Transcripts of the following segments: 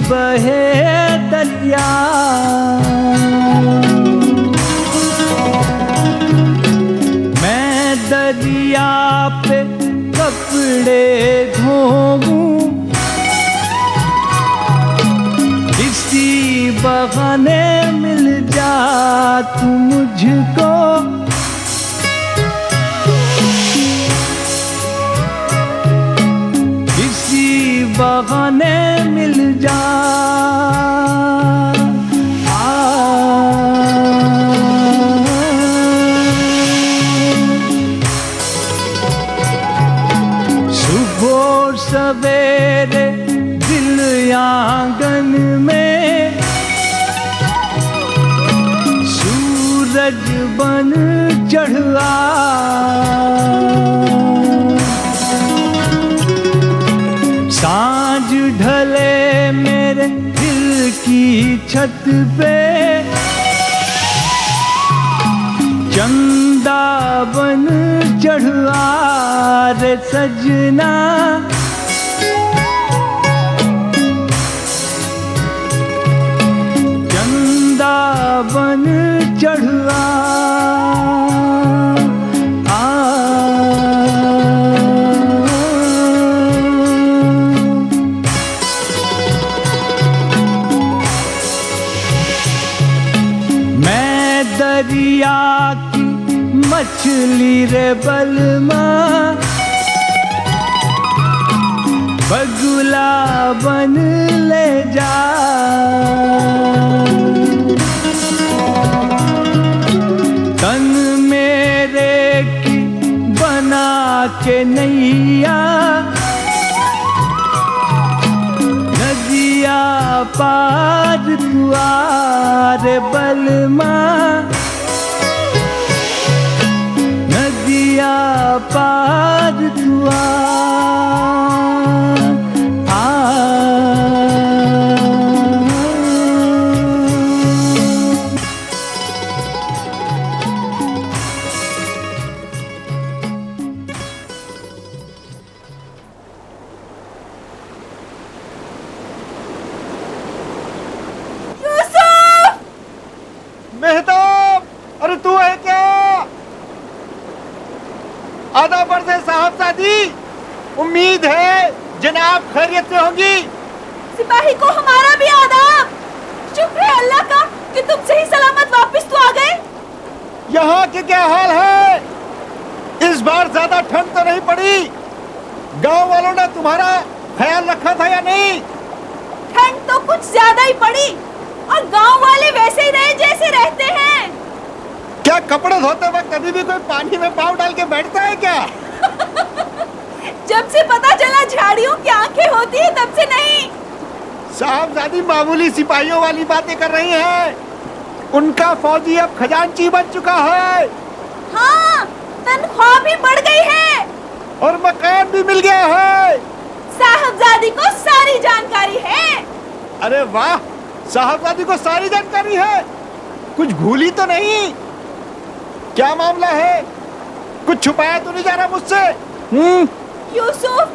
बहे दरिया, मैं दरिया पे कपड़े धोऊं, इसी बहाने मिल जा तू मुझको, इसी बहाने मिल जा। सुबह सवेरे दिल आंगन में सूरज बन चढ़ा, सांझ ढले मेरे दिल की छत पे, चंदा बन चढ़ा रे सजना, चंदा बन चढ़ा। मैं दरिया की मछली रे बलमा, बगुला बन ले जा, तन मेरे की बना के नैया, नदिया पार तू आ रे बलमा, नदिया पार तू आ। मेहताब, अरे तू है क्या? आदाब अर्ज़ है साहबजादी, उम्मीद है जनाब खैरियत से होंगी। सिपाही को हमारा भी आदाब। शुक्र है अल्लाह का कि तुम सही सलामत वापस तो आ गए। यहाँ के क्या हाल है? इस बार ज्यादा ठंड तो नहीं पड़ी? गांव वालों ने तुम्हारा ख्याल रखा था या नहीं? ठंड तो कुछ ज्यादा ही पड़ी और गांव वाले वैसे ही रहे जैसे रहते हैं। क्या कपड़े धोते वक्त कभी भी कोई पानी में पाँव डाल के बैठता है क्या? जब से पता चला झाड़ियों की आंखें होती है तब से नहीं। साहबजादी मामूली सिपाहियों वाली बातें कर रही हैं। उनका फौजी अब खजांची बन चुका है। हाँ, तनख्वाह भी बढ़ गई है और मकान भी मिल गया है। साहबजादी को सारी जानकारी है। अरे वाह, साहबजादी को सारी जानकारी है, कुछ भूली तो नहीं? क्या मामला है? कुछ छुपाया तो नहीं जा रहा मुझसे? यूसुफ,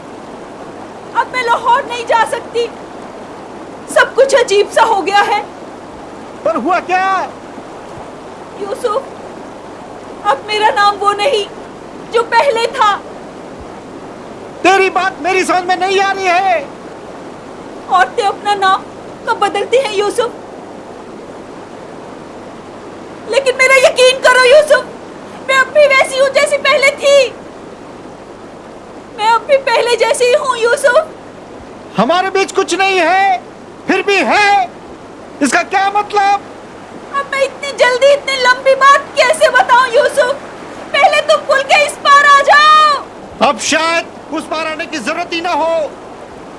अब मैं लाहौर नहीं जा सकती। सब कुछ अजीब सा हो गया है। पर हुआ क्या? यूसुफ, अब मेरा नाम वो नहीं जो पहले था। तेरी बात मेरी समझ में नहीं आ रही है। औरतें अपना नाम कब बदलती हैं यूसुफ, लेकिन मेरा यकीन करो यूसुफ, मैं अब भी वैसी हूँ जैसी पहले थी। मैं अब भी पहले जैसी ही हूँ यूसुफ। हमारे बीच कुछ नहीं है, फिर भी है। इसका क्या मतलब? अब मैं इतनी जल्दी इतनी लंबी बात कैसे बताऊं यूसुफ? पहले तुम पुल के इस पार आ जाओ। अब शायद उस पार आने की जरूरत ही ना हो।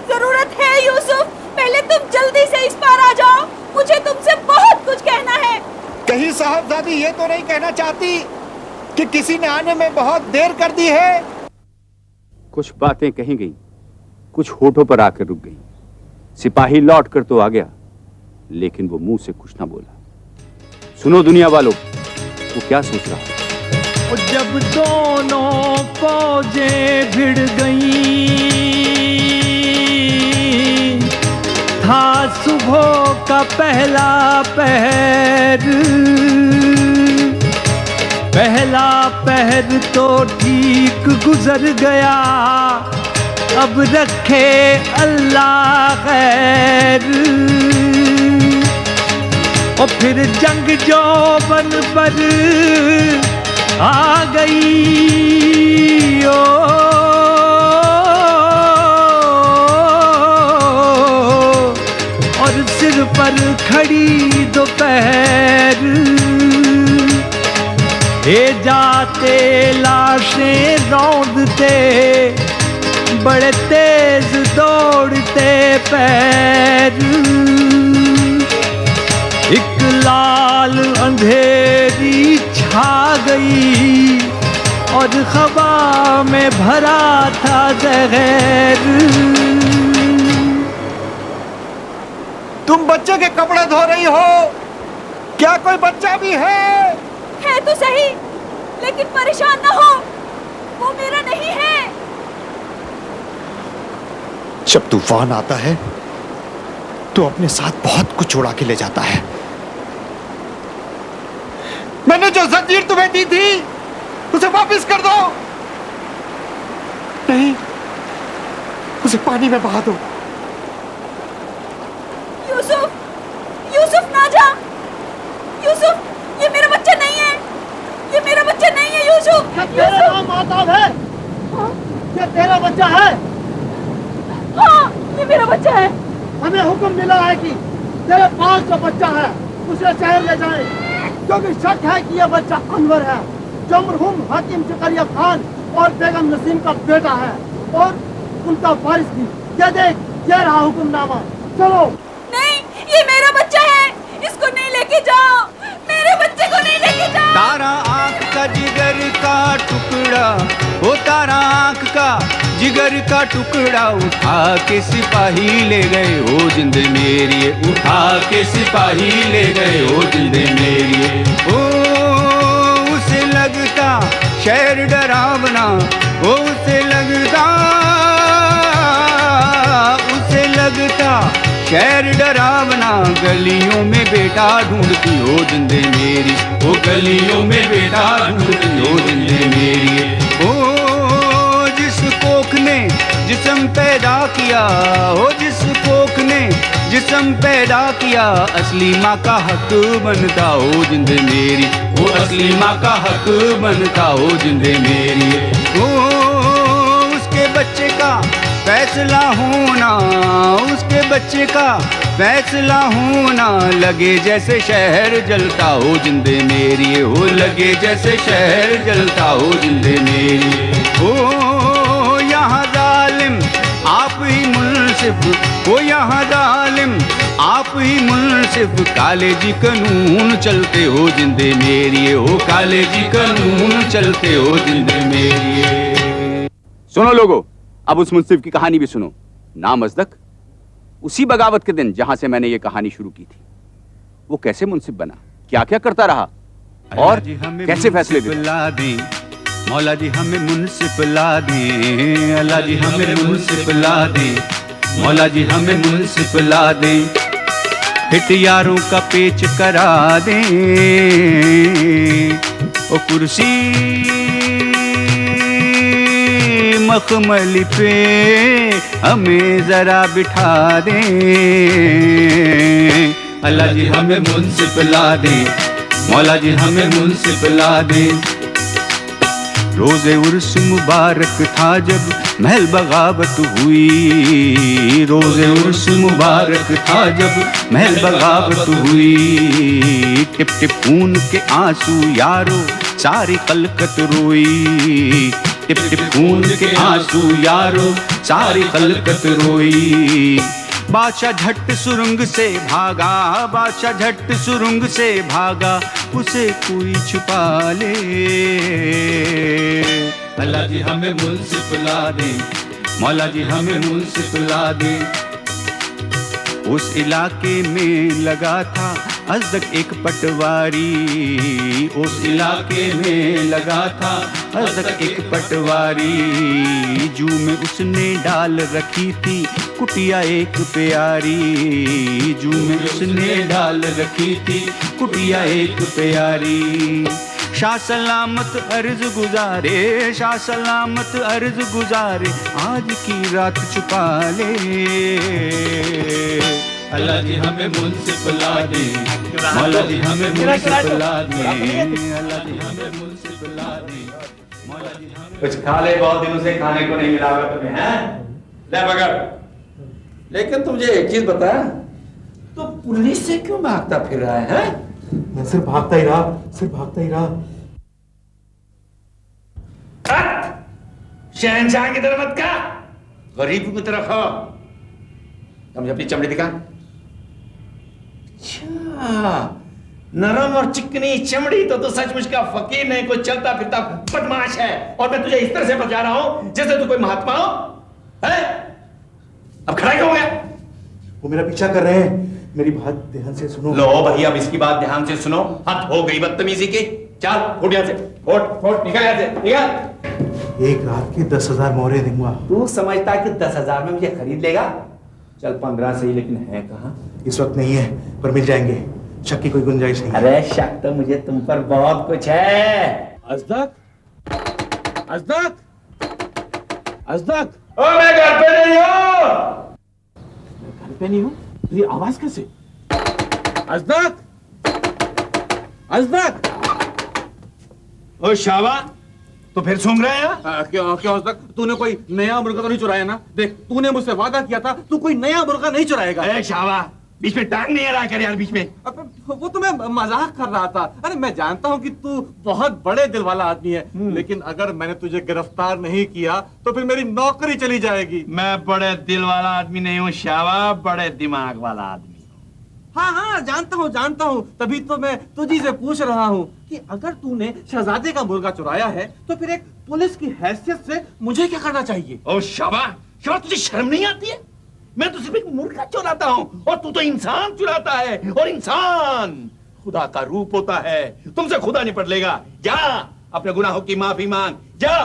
जरूरत है यूसुफ, पहले तुम जल्दी से इस पार आ जाओ। मुझे तुमसे बहुत कुछ कहना है। कहीं साहबजादी ये तो नहीं कहना चाहती कि किसी ने आने में बहुत देर कर दी है? कुछ बातें कही गई, कुछ होठों पर आकर रुक गई। सिपाही लौट कर तो आ गया, लेकिन वो मुंह से कुछ ना बोला। सुनो दुनिया वालों, वो क्या सोच रहा है? जब दोनों फौजें भिड़ गईं, था पहला पहर, पहला पहर तो ठीक गुजर गया, अब रखे अल्लाह खैर। और फिर जंग जोबन पर आ गई ओ, और सिर पर खड़ी दोपहर। हे जाते लाशें रौंदते, बड़े तेज दौड़ते पैर। एक लाल अंधेरी छा गई और हवा में भरा था जहर। तुम बच्चे के कपड़े धो रही हो, क्या कोई बच्चा भी है? है तो सही, लेकिन परेशान ना हो, वो मेरा नहीं है। जब तूफान आता है तो अपने साथ बहुत कुछ उड़ा के ले जाता है। मैंने जो जंजीर तुम्हें दी थी उसे वापस कर दो। नहीं, उसे पानी में बहा दो। यूसुफ, यूसुफ ना जा। यूसुफ, ये मेरा बच्चा नहीं है, ये मेरा बच्चा नहीं है यूसुफ। क्या तेरा नाम आताब है? क्या तेरा बच्चा है? हाँ, ये मेरा बच्चा है। हमें हुक्म मिला है कि तेरे पास जो बच्चा है उसे शहर ले जाएं, क्योंकि शक है कि यह बच्चा अनवर है, जो मरहूम हाकिम ज़करिया खान और बेगम नसीम का बेटा है और उनका वारिस भी। ये देख, ये रहा हुक्मनामा। चलो। नहीं, ये मेरा बच्चा है, इसको नहीं लेके जाओ, मेरे बच्चे को नहीं लेके जाओ। तारा आँख का जिगर का टुकड़ा, वो तारा आँख का जिगर का टुकड़ा, उठा के सिपाही ले गए ओ जिंदे मेरी, उठा के सिपाही ले गए ओ जिंदे मेरी। ओ उसे लगता शहर डरावना, ओ उसे लगता शहर डरावना, गलियों में बेटा ढूंढती हो जिंदे मेरी, ओ गलियों में बेटा ढूंढती हो जिंदे मेरी। ओ जिस कोख ने जिस्म पैदा किया, ओ जिस कोख ने जिस्म पैदा किया, असली माँ का हक बनता हो जिंदे मेरी, ओ असली माँ का हक बनता हो जिंदे मेरी। ओ उसके बच्चे का फैसला होना, उसके बच्चे का फैसला होना, लगे जैसे शहर जलता हो जिंदे मेरी, हो लगे जैसे शहर जलता हो जिंदे मेरी। ओ यहाँ जालिम आप ही मुनसिफ, ओ यहाँ जालिम आप ही मुनसिफ, काले जी कानून चलते हो जिंदे मेरी, हो काले जी कानून चलते हो जिंदे मेरी। सुनो लोगो, अब उस मुंसिफ की कहानी भी सुनो। नाम अजदक, उसी बगावत के दिन जहां से मैंने ये कहानी शुरू की थी, वो कैसे मुंसिफ बना, क्या क्या करता रहा और कैसे फैसले दे। मौला जी हमें मुंसिफ ला दे, अल्लाह जी हमें मुंसिफ ला दे, मौला जी हमें मुंसिफ ला दे, फिट यारों का पेच करा दे, ओ कुर्सी मखमली पे हमें जरा बिठा दे, अल्लाह जी हमें मुंसिफ ला दे, मौला जी हमें मुंसिफ ला दे। रोज़े उर्स मुबारक था जब महल बगावत हुई, रोज़े उर्स मुबारक था जब महल बगावत हुई, टिप टिप खून के आंसू यारो सारी खलकत रोई, टिप टिप खून के आंसू यारो सारी खलकत रोई। बादशाह झट सुरंग से भागा, बादशाह झट सुरंग से भागा, उसे कोई छुपा ले, अल्लाह जी हमें मुंसिफ ला दे, मौला जी हमें मुंसिफ ला दे। उस इलाके में लगा था अजदक एक पटवारी उस इलाके में लगा था। अजदक एक पटवारी जू में उसने डाल रखी थी कुटिया एक प्यारी। जू में उसने डाल रखी थी कुटिया एक प्यारी। शाह सलामत अर्ज गुजारे, शाह सलामत अर्ज गुजारे, आज की रात छुपा ले। अल्लाह जी हमें मुंसिफ ला दे, मौला जी हमें मुंसिफ ला दे, अल्लाह जी हमें मुंसिफ ला दे, मौला जी हमें। कुछ खा ले, बहुत दिनों से खाने को नहीं मिला होगा तुम्हें, हैं? ले पकड़। लेकिन तुझे एक चीज बता, तो पुलिस से क्यों भागता फिर रहा है? मैं सिर्फ भागता ही रहा, सिर्फ भागता ही रहा। शहंशाह की तरफ मत का, गरीब की तरफ हो। मुझे अपनी चमड़ी दिखा। अच्छा, नरम और चिकनी चमड़ी तो सचमुच का फकीर नहीं, कोई चलता फिरता बदमाश है। और मैं तुझे इस तरह से बचा रहा हूं जैसे तू कोई महात्मा हो, है? अब खड़ा क्यों हो गया? वो मेरा पीछा कर रहे हैं, मेरी बात ध्यान से सुनो। लो भाई, अब इसकी बात ध्यान से सुनो। हद हो गई बदतमीजी की। चल फुट यहाँ से, फुट निकल यहाँ से, निकल। एक रात के 10,000 मोहरे दूंगा। तू समझता है कि 10,000 में मुझे खरीद लेगा? चल 15 सही, लेकिन है कहाँ? इस वक्त नहीं है, पर मिल जाएंगे। शक की कोई गुंजाइश नहीं। अरे शक तो मुझे तुम पर बहुत कुछ है। अजदक, अजदक, अजदक। ओ मैं घर पे नहीं हूँ। घर पे नहीं हूँ? ये आवाज कैसे? अजदक, अजदक। ओ शाबा, तो फिर सूंघ रहे हैं? क्यों क्यों अजदक? तूने कोई नया मुर्गा तो नहीं चुराया ना? देख, तूने मुझसे वादा किया था तू कोई नया मुर्गा नहीं चुराएगा। अरे शाबा, बीच में टांग नहीं रहा कर यार, बीच में। वो तो मैं मजाक कर रहा था। अरे मैं जानता हूँ कि तू बहुत बड़े दिल वाला आदमी है, लेकिन अगर मैंने तुझे गिरफ्तार नहीं किया तो फिर मेरी नौकरी चली जाएगी। मैं बड़े दिल वाला आदमी नहीं हूँ शाबा, बड़े दिमाग वाला आदमी। हाँ हाँ, जानता हूँ, तभी तो मैं तुझी से पूछ रहा हूँ कि अगर तूने शहजादे का मुर्गा चुराया है तो फिर एक पुलिस की हैसियत से मुझे क्या करना चाहिए? ओ शाबा, शाबा तुझे शर्म नहीं आती है? मैं तो सिर्फ एक मुर्गा चुराता हूँ और तू तो इंसान चुराता है, और इंसान खुदा का रूप होता है। तुमसे खुदा निपट लेगा। जा अपने गुनाहों की माफी मांग, जा।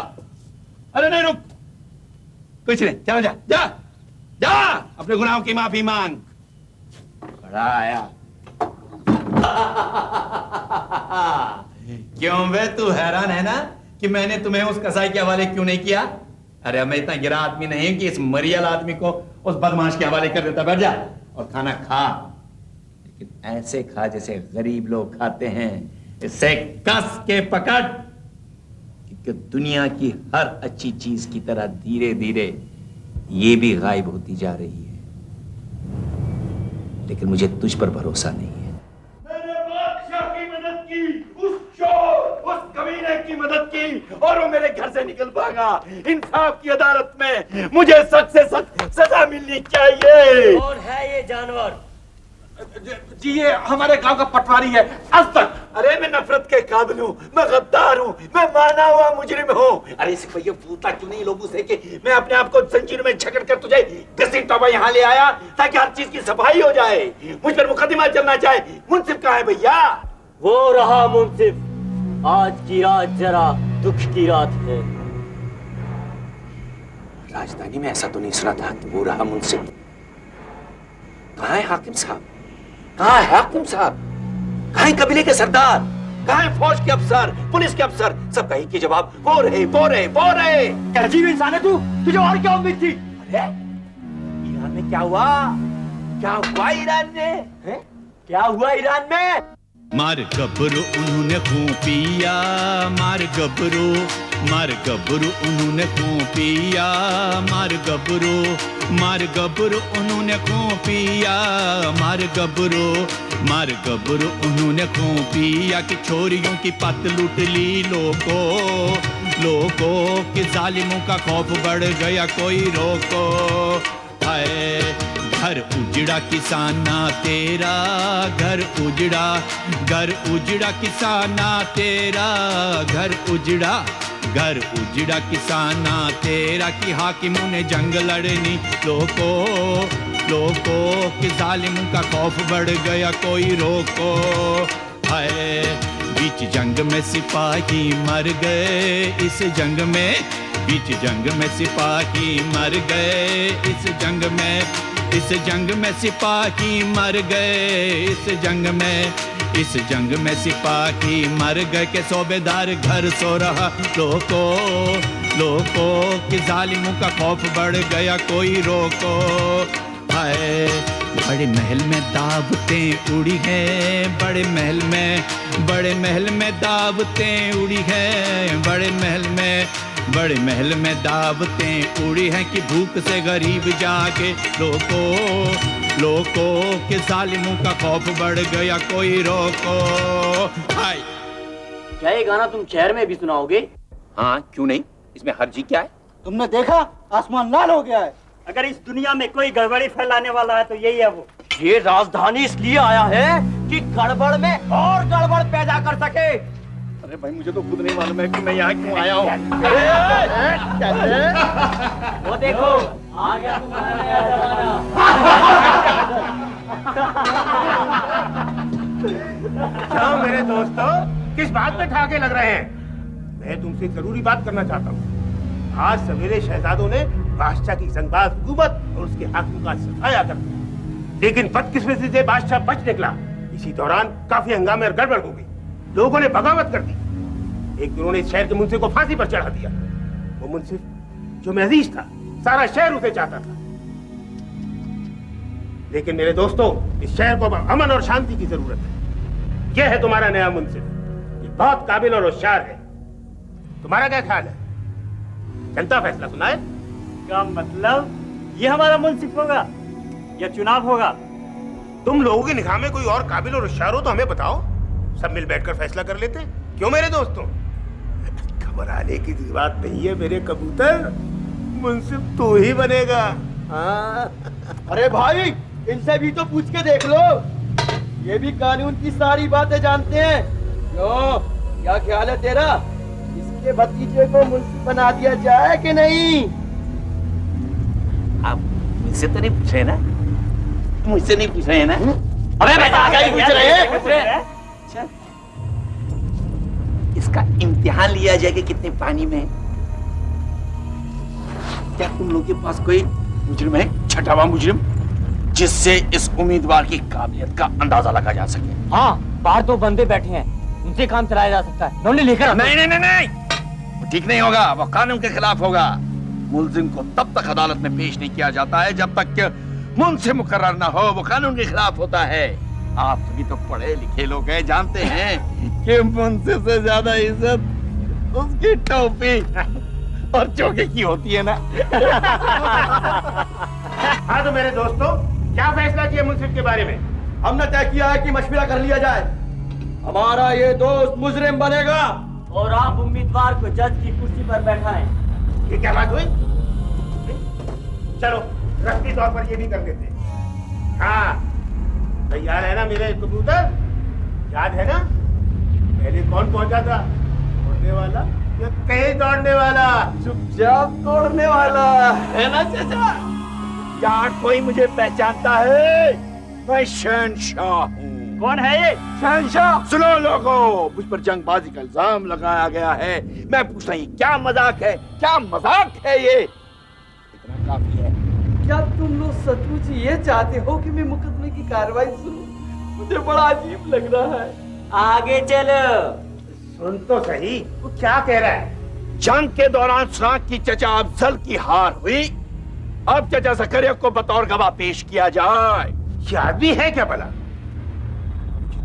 अरे नहीं रुक, कुछ नहीं, चलो जा जा जा, अपने गुनाहों की माफी मांग। बड़ा आया। क्यों बे, तू हैरान है ना कि मैंने तुम्हें उस कसाई के हवाले क्यों नहीं किया? अरे मैं इतना गिरा आदमी नहीं हूं कि इस मरियल आदमी को उस बदमाश के हवाले कर देता। बैठ जा और खाना खा, लेकिन ऐसे खा जैसे गरीब लोग खाते हैं। इसे कस के पकड़, क्योंकि दुनिया की हर अच्छी चीज की तरह धीरे धीरे ये भी गायब होती जा रही है। लेकिन मुझे तुझ पर भरोसा नहीं है। मैंने बादशाह की मदद की, उस चोर, उस कमीने की मदद की, और वो मेरे घर से निकल भागा। इंसाफ की अदालत में मुझे सख्त से सख्त सजा मिलनी चाहिए। कौन है ये जानवर? जी ये हमारे गांव का पटवारी है, अजदक। अरे मैं नफरत के काबिल हूँ, मैं गद्दार हूँ, मैं माना हुआ मुजरिम हूँ। अरे इस भैया पूछता क्यों नहीं लोगों से कि मैं अपने आप को जंजीर में जकड़ कर तुझे घसीटता हुआ यहाँ ले आया ताकि हर चीज की सफाई हो जाए, मुझ पर मुकदमा चलना चाहे। मुंसिफ कहाँ है भैया? वो रहा मुंसिफ। आज की रात जरा दुख की रात है। राजधानी में ऐसा तो नहीं सुना था कि वो रहा मुंसिफ। कहाँ है हाकिम साहब? कहाँ है हाकिम साहब? कहाँ है कबीले के सरदार? कहाँ है फौज के अफसर, पुलिस के अफसर? सब कहीं की जवाब वो रहे, वो रहे, वो रहे। क्या अजीब इंसान है तू? तुझे और क्या उम्मीद थी? अरे ईरान में क्या हुआ? क्या हुआ ईरान में? है? क्या हुआ ईरान में? मार गबरू उन्होंने खून पिया, मार गबरू, मार गबरू उन्होंने खून पिया, मार गबरू, मार गबरू उन्होंने खून पिया, मार गबरू, मार गबरू उन्होंने खून पिया कि छोरियों की पत लूट ली लोगों, लोगों कि जालिमों का खौफ बढ़ गया कोई रोको। हाय घर उजड़ा किसाना तेरा, घर उजड़ा, घर उजड़ा किसाना तेरा, घर उजड़ा, घर उजड़ा किसाना तेरा कि हाकिमों ने जंग लड़नी लोगों, लोको कि जालिमों का खौफ बढ़ गया कोई रोको। हाय बीच जंग में सिपाही मर गए इस जंग में, बीच जंग में सिपाही मर गए इस जंग में, इस जंग में सिपाही मर गए इस जंग में, इस जंग में सिपाही मर गए के सूबेदार घर सो रहा लोको, लोको कि जालिमों का खौफ बढ़ गया कोई रोको। हाय बड़े महल में दावतें उड़ी हैं, बड़े महल में, बड़े महल में दावतें उड़ी हैं, बड़े महल में, बड़े महल में दावतें उड़ी हैं कि भूख से गरीब जाके लोको, लोको के जालिमों का खौफ बढ़ गया कोई रोको। हाय क्या ये गाना तुम शहर में भी सुनाओगे? हाँ क्यों नहीं, इसमें हर्जी क्या है? तुमने देखा आसमान लाल हो गया है। अगर इस दुनिया में कोई गड़बड़ी फैलाने वाला है तो यही है वो। ये राजधानी इसलिए आया है कि गड़बड़ में और गड़बड़ पैदा कर सके। अरे भाई मुझे तो खुद नहीं मालूम है कि मैं यहाँ क्यों आया हूँ। वो देखो आ गया तुम्हारा नया जमाना। क्या मेरे दोस्तों किस बात पे ठाके लग रहे हैं? मैं तुमसे जरूरी बात करना चाहता हूँ। आज सवेरे शहजादों ने बादशाह की जंगबाज हुकूमत और उसके हाकिम का सफाया कर दिया, लेकिन बदकिस्मती से बादशाह बच निकला। इसी दौरान काफी हंगामे और गड़बड़ हो गई, लोगों ने बगावत कर दी। एक दिन उन्होंने शहर के मुंसिफ को फांसी पर चढ़ा दिया। वो मुंसिफ जो महजीज था, सारा शहर उसे चाहता था। लेकिन मेरे दोस्तों इस शहर को अमन और शांति की जरूरत है। यह है तुम्हारा नया मुंसिफ, ये बहुत काबिल और होशियार है। तुम्हारा क्या ख्याल है? जनता फैसला सुनाए। क्या मतलब ये हमारा मुंसिफ होगा या चुनाव होगा? तुम लोगों की निगाह में कोई और काबिल और होशियार हो तो हमें बताओ, सब मिल बैठकर फैसला कर लेते हैं। क्यों मेरे दोस्तों? घबराने की बात नहीं है मेरे कबूतर, मुंसिफ तू ही बनेगा। हाँ। अरे भाई इनसे भी तो पूछ के देख लो, ये भी कानून की सारी बातें जानते हैं। क्यों क्या ख्याल है तेरा, इसके भतीजे को मुंसिफ बना दिया जाए कि नहीं? आप मुझसे तो नहीं पूछ रहे ना, मुझसे नहीं पूछ रहे हैं ना? अबे बता क्या पूछ रहे हैं? अच्छा इसका इम्तिहान लिया जाए कि कितने पानी में? क्या तुम लोगों के पास कोई मुजरिम है, छठा हुआ मुजरिम, जिससे इस उम्मीदवार की काबिलियत का अंदाजा लगा जा सके? हाँ बाहर दो बंदे बैठे हैं, उनसे काम चलाया जा सकता है। उन्हें लेकर नहीं नहीं नहीं नहीं, वो ठीक नहीं होगा, वो कानून के खिलाफ होगा। मुलजिम को तब तक अदालत में पेश नहीं किया जाता है जब तक कि मुंसिफ मुकर्रर ना हो, वो कानून के खिलाफ होता है। आप सभी तो पढ़े लिखे लोग हैं, जानते हैं कि मुंसिफ से ज्यादा इज्जत उसकी टोपी और चौके की होती है ना। हाँ तो मेरे दोस्तों क्या फैसला किया मुंसिफ के बारे में? हमने तय किया है कि मशवरा कर लिया जाए। हमारा ये दोस्त मुजरिम बनेगा और आप उम्मीदवार को जज की कुर्सी पर बैठाएं। ये क्या बात हुई? चलो रस्मी तौर पर ये भी कर देते हैं। हाँ तैयार है ना मेरे कबूतर? याद है ना पहले कौन पहुंचा था? दौड़ने वाला या तेज दौड़ने वाला? चुपचाप दौड़ने वाला है ना चाचा? क्या कोई मुझे पहचानता है? मैं शहंशाह हूँ। कौन है ये शहंशाह? सुनो लोगों, मुझ पर जंगबाजी का इल्जाम लगाया गया है। मैं पूछता हूँ क्या मजाक है, क्या मजाक है ये? इतना काफी है। क्या तुम लोग सचमुच ये चाहते हो कि मैं मुकदमे की कार्रवाई शुरू? मुझे बड़ा अजीब लग रहा है। आगे चलो। सुन तो सही, वो क्या कह रहा है? जंग के दौरान सुना कि चचा अफजल की हार हुई, अब चचा जकरिया को बतौर गवाह पेश किया जाए। ये आदमी है क्या भला?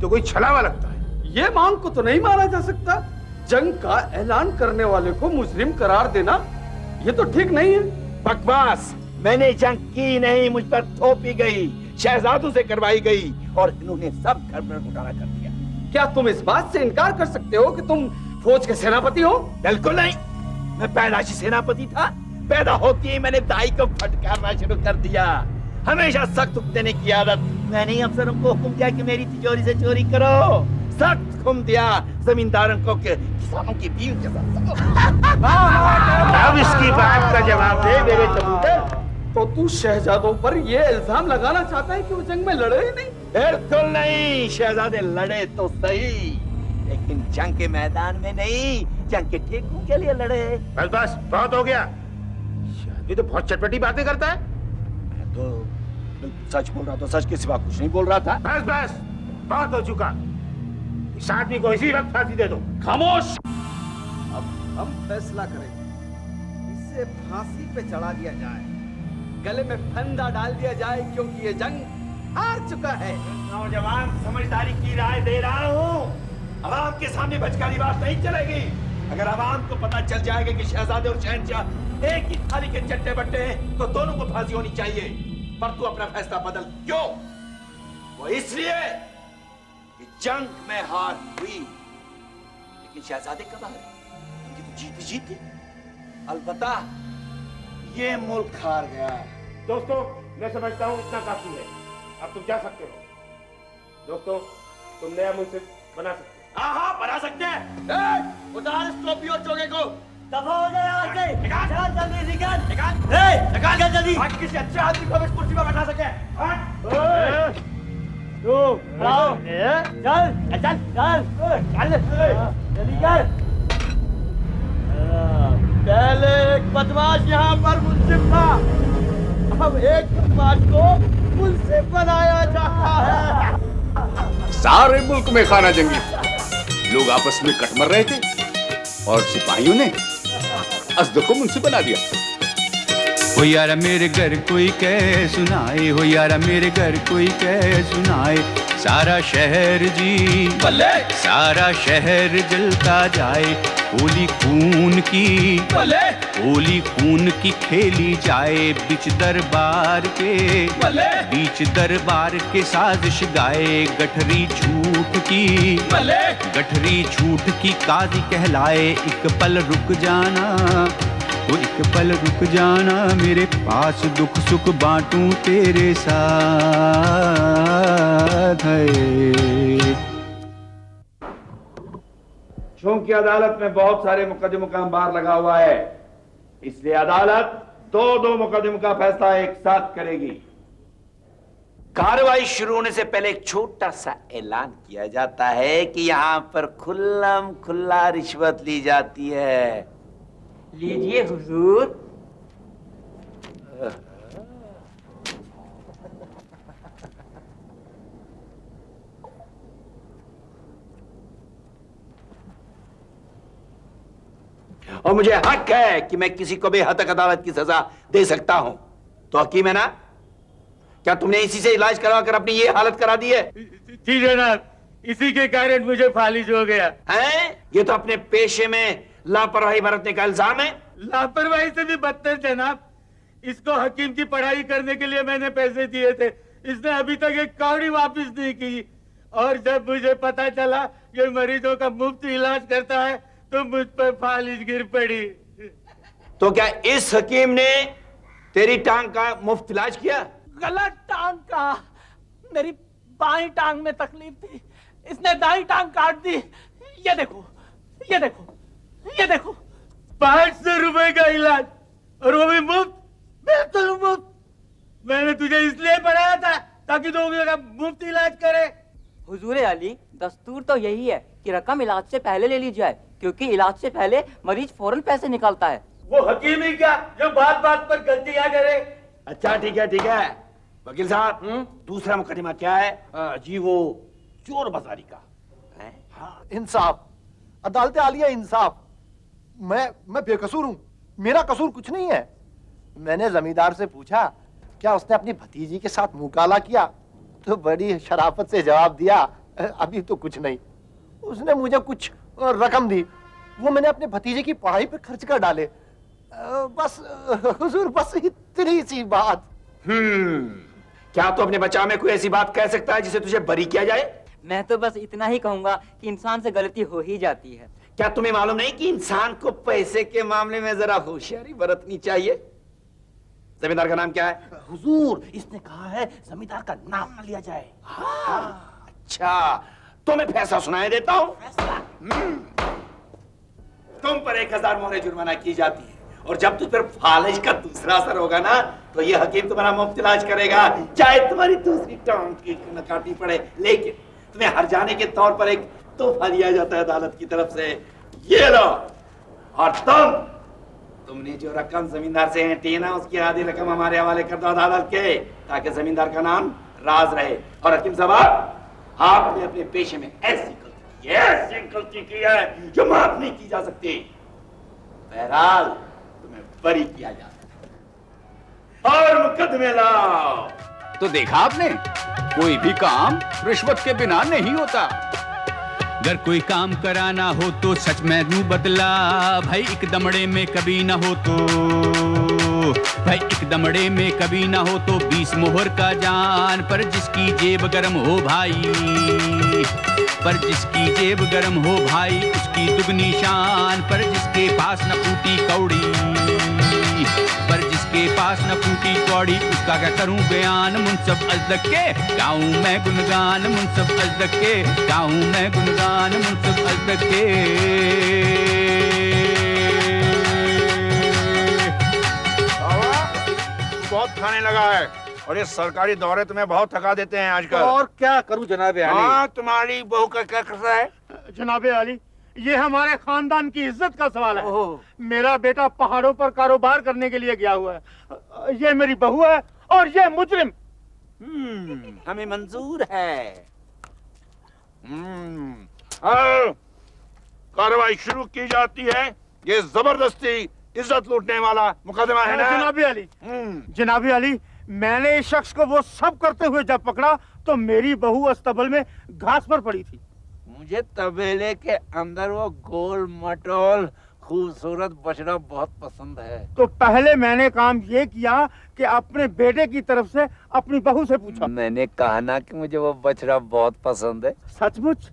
तो कोई छलावा लगता है। ये मांग को तो नहीं माना जा सकता। जंग का ऐलान करने वाले को मुजरिम करार देना ये तो ठीक नहीं है। बकवास, मैंने जंग की नहीं, मुझ पर थोपी गई, शहजादों से करवाई गई और इन्होंने सब गड़बड़ घोटाला कर दिया। क्या तुम इस बात से इनकार कर सकते हो कि तुम फौज के सेनापति हो? बिल्कुल नहीं, मैं पैदाशी सेनापति था। पैदा होती ही मैंने दाई को फटकारना शुरू कर दिया। हमेशा सख्त हुक्म देने की आदत। मैंने ही अफसरों को हुक्म दिया कि मेरी तिजोरी से चोरी करो, सख्त हुक्म दिया जमींदारों को कि किसानों की बीवी के साथ। अब इसकी बात का जवाब दे मेरे कबूतर। तो तू शहजादों पर ये इल्जाम लगाना चाहता है कि वो जंग में लड़े ही नहीं? बिल्कुल नहीं, शहजादे लड़े तो सही, लेकिन जंग के मैदान में नहीं, जंग के ठेकों के लिए लड़े। बस बस, बहुत हो गया। ये तो बहुत चटपटी बातें करता है। मैं तो बिल्कुल सच बोल रहा था, सच के सिवा कुछ नहीं बोल रहा था। बस बस, बहुत हो चुका। इस आदमी को इसी वक्त फांसी दे दो। खामोश। अब हम फैसला करेंगे, इसे फांसी पे चढ़ा दिया जाए, गले में फंदा डाल दिया जाए, क्योंकि ये जंग हार चुका है। नौजवान समझदारी की राय दे रहा हूँ। आवाम के सामने बचकानी बात नहीं चलेगी। अगर आवाम को पता चल जाएगा कि शहजादे और शहंशाह एक ही थाली के चट्टे बट्टे हैं, तो दोनों को फांसी होनी चाहिए। पर तू अपना फैसला बदल। क्यों? वो इसलिए कि जंग में हार हुई, लेकिन शहजादे कब हारे? उनकी तो जीत जीती। अलबत्ता ये मुल्क हार गया। दोस्तों, मैं समझता हूँ इतना काफी है। अब तुम जा सकते हो। दोस्तों, तुम नया मुंसिफ बना सकते हो। हाँ, बना सकते हैं। उतार इस टोपी और चोगे को। दफा हो जाए यहाँ से। निकाल जल्दी निकाल। निकाल जल्दी। ताकि किसी अच्छे आदमी को इस कुर्सी पर बैठा सके। तू आओ। चल चल चल चल जल्दी कर। पहले एक बदमाश यहाँ पर मुंसिफ था, अब एक बदमाश को मुंसिफ बनाया जाता है। सारे मुल्क में खाना जंगी, लोग आपस में कट मर रहे थे और सिपाहियों ने असद को मुंसिफ बना दिया। हो यारा मेरे घर कोई कह सुनाए, हो यारा मेरे घर कोई कह सुनाए, सारा शहर जी बल्ले, सारा शहर जलता जाए, होली खून की बल्ले, होली खून की खेली जाए, बीच दरबार के बल्ले, बीच दरबार के साजिश गाए, गठरी झूठ की बल्ले, गठरी झूठ की काजी कहलाए, एक पल रुक जाना, वो एक पल रुक जाना, मेरे पास दुख सुख बांटूं तेरे साथ है। चूंकि अदालत में बहुत सारे मुकदमों का अंबार लगा हुआ है, इसलिए अदालत दो मुकदमों का फैसला एक साथ करेगी। कार्रवाई शुरू होने से पहले एक छोटा सा ऐलान किया जाता है कि यहाँ पर खुल्लम खुल्ला रिश्वत ली जाती है। लीजिए हुजूर। और मुझे हक है कि मैं किसी को भी हद तक अदालत की सजा दे सकता हूं। तो हकीम है ना, क्या तुमने इसी से इलाज करवाकर अपनी ये हालत करा दी है? जी जनाब, इसी के कारण मुझे फालिज हो गया है। ये तो अपने पेशे में लापरवाही बरतने का इल्जाम है। लापरवाही से भी बदतर जनाब, इसको हकीम की पढ़ाई करने के लिए मैंने पैसे दिए थे, इसने अभी तक एक कौड़ी वापस नहीं की, और जब मुझे पता चला कि मरीजों का मुफ्त इलाज करता है तो मुझ पर फालिज गिर पड़ी। तो क्या इस हकीम ने तेरी टांग का मुफ्त इलाज किया? गलत टांग का, मेरी बाई टांग में तकलीफ थी, इसने दाई टांग काट दी। ये देखो ये देखो ये देखो। 500 रुपए का इलाज, और वो भी मुफ्त, बिल्कुल मुफ्त। मैंने तुझे इसलिए पढ़ाया था ताकि तू मुफ्त इलाज करे। हुजूर अली, दस्तूर तो यही है कि रकम इलाज से पहले ले ली जाए, क्योंकि इलाज से पहले मरीज फौरन पैसे निकालता है। वो हकीम ही क्या जो बात बात पर गलतियां करे। अच्छा ठीक है। वकील साहब, दूसरा मुकदमा क्या है? जी वो चोर बाजारी का है। हाँ, इंसाफ, अदालत आलिया इंसाफ। मैं बेकसूर हूँ, मेरा कसूर कुछ नहीं है। मैंने जमींदार से पूछा क्या उसने अपनी भतीजी के साथ मुकाला किया, तो बड़ी शराफत से जवाब दिया अभी तो कुछ नहीं। उसने मुझे कुछ रकम दी, वो मैंने अपने भतीजे की पढ़ाई पे खर्च कर डाले। बस हुजूर, बस इतनी सी बात। क्या तो अपने बचाव में कोई ऐसी बात कह सकता है जिसे तुझे बरी किया जाए? मैं तो बस इतना ही कहूंगा कि इंसान से गलती हो ही जाती है। क्या तुम्हें मालूम नहीं कि इंसान को पैसे के मामले में जरा होशियारी बरतनी चाहिए? जमींदार का नाम क्या है? हुजूर, इसने कहा है जमींदार का नाम न लिया जाए। अच्छा, तो मैं फैसला सुनाए देता हूँ। तुम पर 1000 मोहरे जुर्माना की जाती है, और जब तुझ पर फालिज का दूसरा असर होगा ना, तो ये हकीम तुम्हारा मुफ्त इलाज करेगा, चाहे तुम्हारी दूसरी टांग की न काटनी पड़े। लेकिन तुम्हें हर जाने के तौर पर एक तोहफा दिया जाता है अदालत की तरफ से, ये लो। और तुमने जो रकम जमींदार से ऐंठी है ना, उसकी आधी रकम हमारे हवाले कर दो अदालत के, ताकि जमींदार का नाम राज रहे। और हकीम साहब, आपने अपने पेशे में ऐसी गलती की है जो माफ नहीं की जा सकती। बहरहाल तुम्हें बरी किया जा सकता और मुकदमे लाओ। तो देखा आपने, कोई भी काम रिश्वत के बिना नहीं होता। अगर कोई काम कराना हो तो सच में नू बदला, भाई एक दमड़े में कभी ना हो तो, भाई एक दमड़े में कभी ना हो तो 20 मोहर का जान। पर जिसकी जेब गरम हो भाई, पर जिसकी जेब गरम हो भाई, उसकी दुगनी शान। पर जिसके पास न फूटी कौड़ी, पर जिसके पास न फूटी कौड़ी, उसका क्या करूं बयान। मुनसब अजदक के गाऊं मैं गुनगान, मुनसब अजदक के गाऊं मैं गुनगान, मुनसब अजदक के। बहुत खाने लगा है और ये सरकारी दौरे तुम्हें बहुत थका देते हैं आजकल। और क्या करूं जनाबे आली? हाँ, तुम्हारी बहू का क्या करता है? जनाबे आली, ये हमारे खानदान की इज्जत का सवाल है। मेरा बेटा पहाड़ों पर कारोबार करने के लिए गया हुआ है। ये मेरी बहू है और ये मुजरिम। हमें मंजूर है। कार्रवाई शुरू की जाती है। ये जबरदस्ती इज्जत लूटने वाला मुकदमा है ना? जनाबे आली, जनाबे आली, मैंने इस शख्स को वो सब करते हुए जब पकड़ा तो मेरी बहू अस्तबल में घास पर पड़ी थी। मुझे तबेले के अंदर वो गोल मटोल खूबसूरत बछड़ा बहुत पसंद है। तो पहले मैंने काम ये किया कि अपने बेटे की तरफ से अपनी बहू से पूछा। मैंने कहा ना कि मुझे वो बछड़ा बहुत पसंद है। सचमुच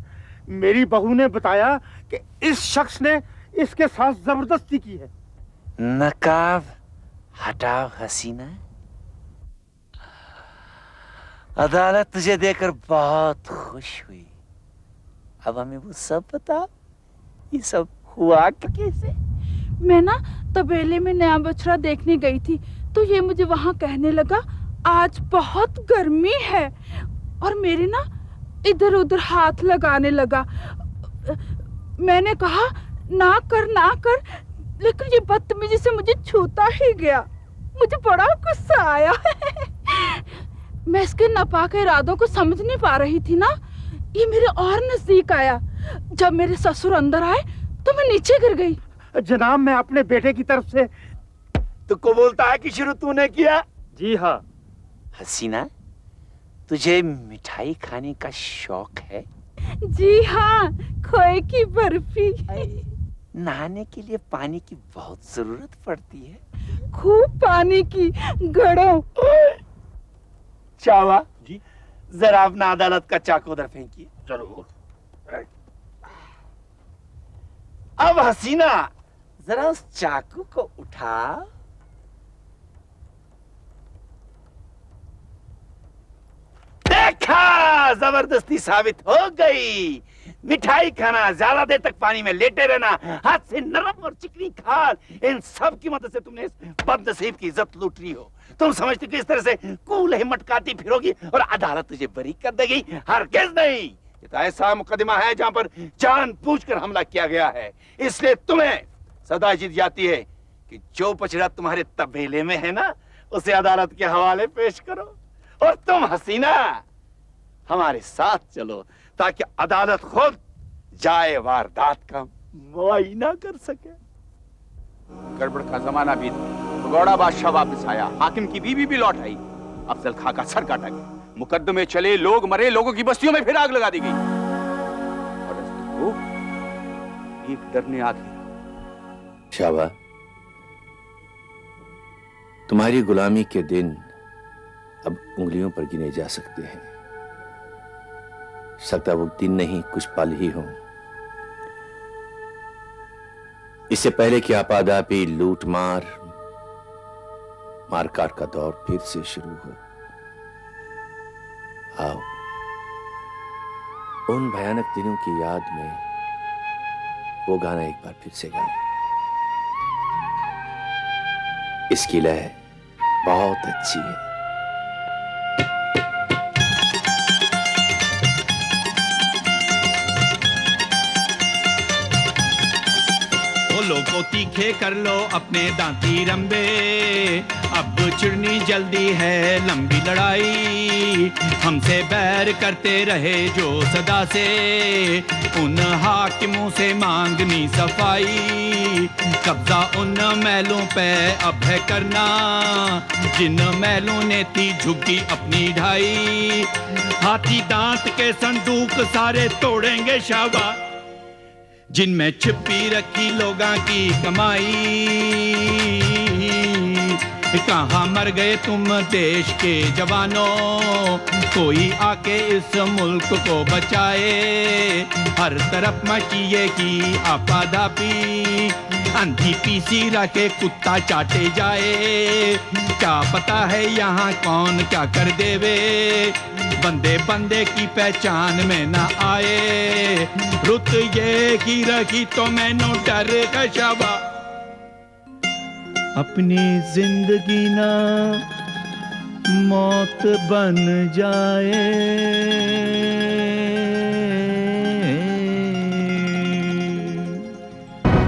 मेरी बहू ने बताया कि इस शख्स ने इसके साथ जबरदस्ती की है। नकाब हटाओ हसीना। अदालत तुझे देखकर बहुत खुश हुई। अब हमें वो सब बता, ये सब हुआ कैसे? मैं ना तबेले में नया बछड़ा देखने गई थी, तो ये मुझे वहाँ कहने लगा आज बहुत गर्मी है, और मेरे ना इधर उधर हाथ लगाने लगा। मैंने कहा ना कर, लेकिन ये बदतमीजी से मुझे छूता ही गया। मुझे बड़ा गुस्सा आया। मैं इसके नापाक इरादों को समझ नहीं पा रही थी ना, ये मेरे और नजदीक आया। जब मेरे ससुर अंदर आए तो मैं नीचे गिर गई। जनाब, मैं अपने बेटे की तरफ से। तुमको बोलता है कि शुरू तूने किया? जी हाँ। हसीना, तुझे मिठाई खाने का शौक है? जी हाँ, खोए की बर्फी। नहाने के लिए पानी की बहुत जरूरत पड़ती है। खूब पानी की घड़ों। चावा जी, जरा अपना अदालत का चाकू उधर फेंकिए। चलो। अब हसीना, जरा उस चाकू को उठा। देखा, जबरदस्ती साबित हो गई। मिठाई खाना, ज्यादा देर तक पानी में लेटे रहना, हाथ से नरम और चिकनी खाल, इन सब की मदद से तुमने इस बदनसीब की इज्जत लूट ली हो। तुम समझते हो कि इस तरह से कूल हिम्मत फिरोगी और अदालत तुझे बरी कर देगी? हरगिज़ नहीं। ये तो ऐसा मुकदमा है जहां पर जानबूझकर हमला किया गया है। इसलिए तुम्हें सदा दी जाती है कि जो बछड़ा तुम्हारे तबेले में है ना, उसे अदालत के हवाले पेश करो। और तुम हसीना, हमारे साथ चलो ताकि अदालत खुद जाए वारदात का मुआयना कर सके। गड़बड़ का जमाना बीत गया, गौड़ा बादशाह वापस आया, हाकिम की बीवी भी लौट आई, अफजल खां का सर काटा गया, मुकदमे चले, लोग मरे, लोगों की बस्तियों में फिर आग लगा दी गई, और को एक डर ने आग घेरा। शाबा, तुम्हारी गुलामी के दिन अब उंगलियों पर गिने जा सकते हैं। सकता वो दिन नहीं, कुछ पल ही हों। इससे पहले कि आपादापी, लूट मार, मारकाट का दौर फिर से शुरू हो। आओ, उन भयानक दिनों की याद में वो गाना एक बार फिर से गाएं। इसकी लय बहुत अच्छी है। लोगों तीखे कर लो अपने दांती रंबे, अब छिड़नी जल्दी है लंबी लड़ाई। हमसे बैर करते रहे जो सदा से, उन हाकिमों से मांगनी सफाई। कब्जा उन महलों पे अब है करना, जिन महलों ने थी झुकी अपनी ढाई। हाथी दांत के संदूक सारे तोड़ेंगे शाबा, जिनमें छिपी रखी लोगों की कमाई। कहाँ मर गए तुम देश के जवानों, कोई आके इस मुल्क को बचाए। हर तरफ मचिए की आपाधापी, अंधी पीसी रखे कुत्ता चाटे जाए। क्या पता है यहाँ कौन क्या कर देवे, बंदे बंदे की पहचान में ना आए। रुत ये की रखी तो मैंने डर कशाबा, अपनी जिंदगी ना मौत बन जाए।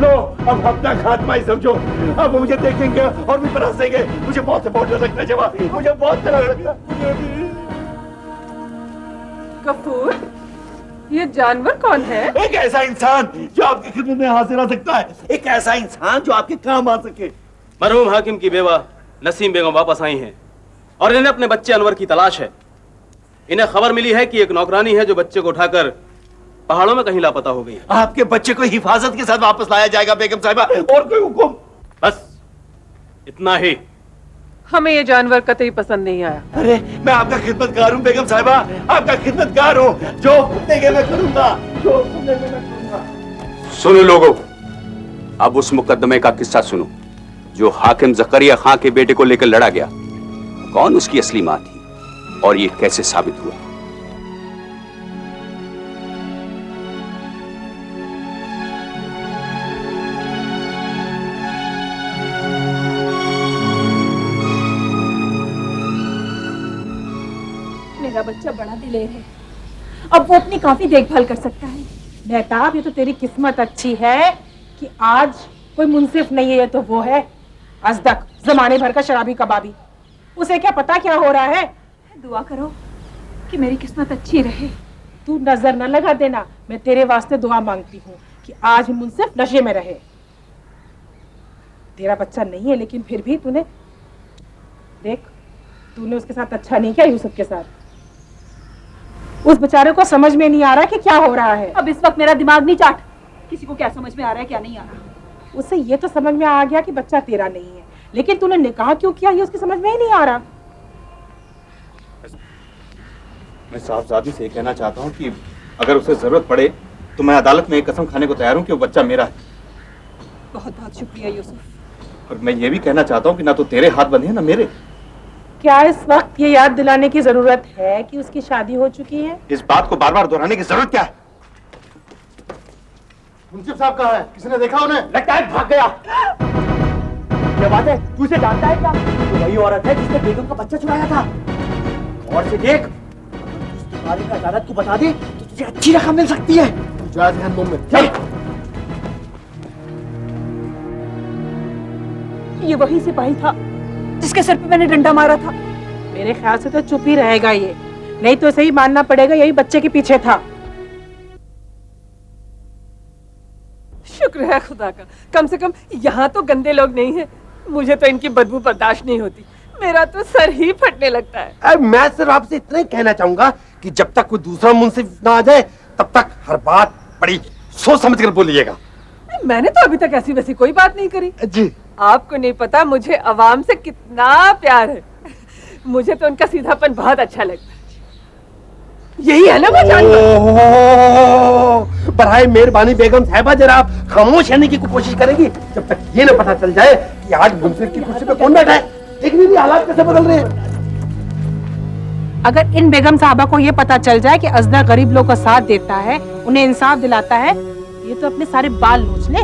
लो अब अपना खात्मा ही समझो। अब मुझे देखेंगे और भी बरसेंगे। मुझे बहुत डर लगता है जवाब, मुझे बहुत डर लगता है। गफूर, ये जानवर कौन है? एक ऐसा इंसान जो आपकी खिदमत में हाजिर आ सकता है, एक ऐसा इंसान जो आपके काम आ सके। मरहूम हाकिम की बेवा नसीम बेगम वापस आई हैं और इन्हें अपने बच्चे अनवर की तलाश है। इन्हें खबर मिली है कि एक नौकरानी है जो बच्चे को उठाकर पहाड़ों में कहीं लापता हो गई। आपके बच्चे को हिफाजत के साथ वापस लाया जाएगा बेगम साहिबा, और कोई हुक्म? बस इतना ही। हमें ये जानवर कतई पसंद नहीं आया। अरे मैं आपका खिदमतगार हूँ बेगम साहिबा, आपका खिदमतगार हूँ। जो हुक्म देंगे मैं करूंगा, जो हुक्म देंगे मैं करूंगा। सुनो लोगों, अब उस मुकदमे का किस्सा सुनो जो हाकिम जकरिया खां के बेटे को लेकर लड़ा गया। कौन उसकी असली मां थी और ये कैसे साबित हुआ? मेरा बच्चा बड़ा दिलेर है, अब वो अपनी काफी देखभाल कर सकता है। मेहताब, ये तो तेरी किस्मत अच्छी है कि आज कोई मुंसिफ नहीं है, तो वो है अजदक, जमाने भर का शराबी कबाबी। उसे क्या पता क्या हो रहा है। दुआ करो कि मेरी किस्मत अच्छी रहे। तू नजर न लगा देना, मैं तेरे वास्ते दुआ मांगती हूँ कि आज मुंसिफ नशे में रहे। तेरा बच्चा नहीं है लेकिन फिर भी तूने देख, तूने उसके साथ अच्छा नहीं किया, यूसुफ के साथ। उस बेचारे को समझ में नहीं आ रहा कि क्या हो रहा है। अब इस वक्त मेरा दिमाग नहीं चाट, किसी को क्या समझ में आ रहा है क्या नहीं आ रहा। उसे ये तो समझ में आ गया कि बच्चा तेरा नहीं है, लेकिन तूने निकाह क्यों किया ये उसकी समझ में ही नहीं आ रहा। मैं साहबजादी से कहना चाहता हूँ कि अगर उसे जरूरत पड़े तो मैं अदालत में एक कसम खाने को तैयार हूँ कि वो बच्चा मेरा है। बहुत बहुत शुक्रिया यूसुफ। और मैं ये भी कहना चाहता हूँ कि ना तो तेरे हाथ बंधे हैं ना मेरे। क्या इस वक्त ये याद दिलाने की जरूरत है कि उसकी शादी हो चुकी है? इस बात को बार बार दोहराने की जरूरत क्या है? मुंसिफ साहब कहाँ है? किसी ने देखा उन्हें? लगता है भाग गया। क्या बात है, तू इसे जानता है क्या? तो वही औरत है जिसने बेगम का बच्चा चुराया था। और से देख, उसके बारे में अदालत को बता दे तो तुझे अच्छी रकम मिल सकती है। जा ध्यान में। चल। ये वही सिपाही था जिसके सर पे मैंने डंडा मारा था। मेरे ख्याल से तो चुप ही रहेगा ये, नहीं तो इसे ही मानना पड़ेगा यही बच्चे के पीछे था। शुक्र है खुदा का, कम से कम यहाँ तो गंदे लोग नहीं हैं। मुझे तो इनकी बदबू बर्दाश्त नहीं होती, मेरा तो सर ही फटने लगता है। मैं सिर्फ आपसे इतना ही कहना चाहूंगा कि जब तक कोई दूसरा मुंसिफ ना आ जाए तब तक हर बात बड़ी सोच समझ कर बोलिएगा। मैंने तो अभी तक ऐसी वैसी कोई बात नहीं करी जी। आपको नहीं पता मुझे अवाम से कितना प्यार है। मुझे तो उनका सीधापन बहुत अच्छा लगता है। यही है ना वो जानवर। बराए मेहरबानी बेगम साहिबा, जरा आप खामोश रहने की कोशिश करेंगी जब तक ये ना पता चल जाए कि आज मुंसिफ की कुर्सी पे कौन बैठा है। देखिए नहीं हालात कैसे बदल रहे हैं। अगर इन बेगम साहबा को ये पता चल जाए कि अजदा गरीब लोग का साथ देता है, उन्हें इंसाफ दिलाता है, ये तो अपने सारे बाल नोच ले।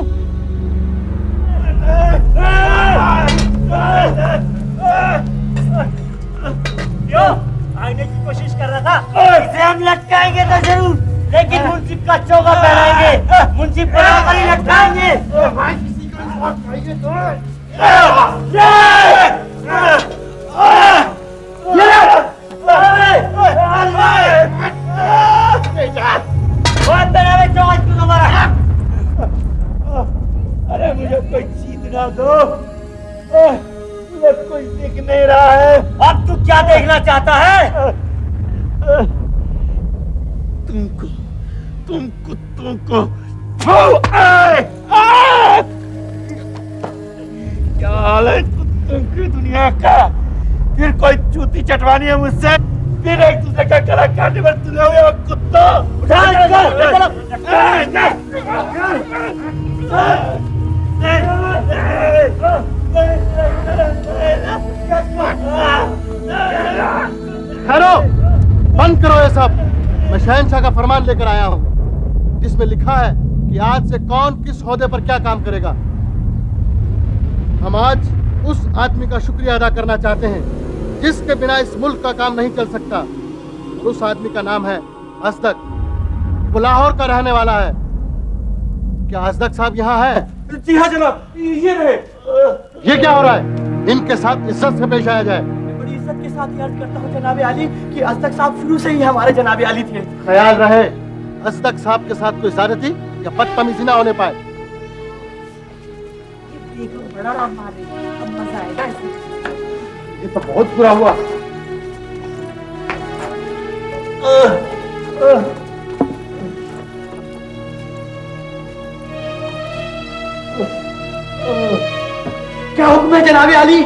इसे हम लटकाएंगे तो जरूर, लेकिन मुंसिफ का चोगा पहनाएंगे, मुंसिफ बराबर ही लटकाएंगे। अरे मुझे कोई जीत ना दो, मुझे कोई दिख नहीं रहा है। अब तू क्या देखना चाहता है? तुम कुत्तों को क्या हाल है कुत्तों की दुनिया का? फिर कोई चूती चटवानी है मुझसे, फिर एक दूसरे का गला काटने पर तुले हुए हो कुत्तों। ठहरो, बंद करो ये सब। मैं शहंशाह का फरमान लेकर आया हूँ, जिसमें लिखा है कि आज से कौन किस ओहदे पर क्या काम करेगा। हम आज उस आदमी का शुक्रिया अदा करना चाहते हैं जिसके बिना इस मुल्क का काम नहीं चल सकता। और उस आदमी का नाम है असदक। वो लाहौर का रहने वाला है। क्या असदक साहब यहाँ है? जी हाँ जनाब, ये रहे। ये क्या हो रहा है? इनके साथ इज्जत से पेश आया जाए। बड़ी इज्जत के साथ याद करता हूँ जनाब आली कि असदक साहब शुरू से ही हमारे जनाब आली थे। ख्याल रहे असदक साहब के साथ कोई ज्यादती या बदतमीजी ना होने पाए। बड़ा हमारे अब मजा आएगा इसे। ये तो बहुत बुरा हुआ। क्या हुक्म है जनाब आली?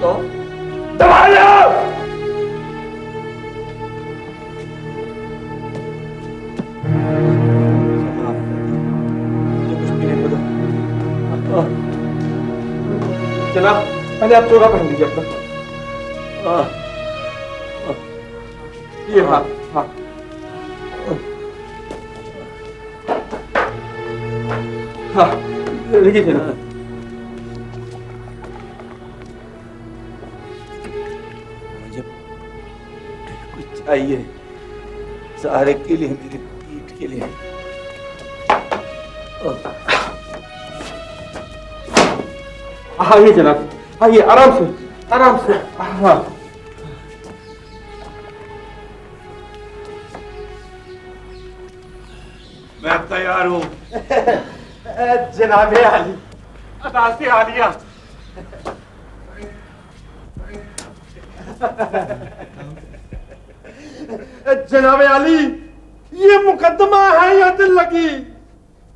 तो दबा लो। जनाब पहले आप चोगा पहन लीजिए अपना। ये हाँ हाँ हाँ, लीजिए जनाब। मुझे कुछ चाहिए, सहारे के लिए, मेरी पीठ के लिए। आइए जनाब, आइए आराम से, आराम से। हाँ मैं तैयार हूँ। जनाबे आली, अदालते आलिया। जनाबे आली, ये मुकदमा है या दिल लगी?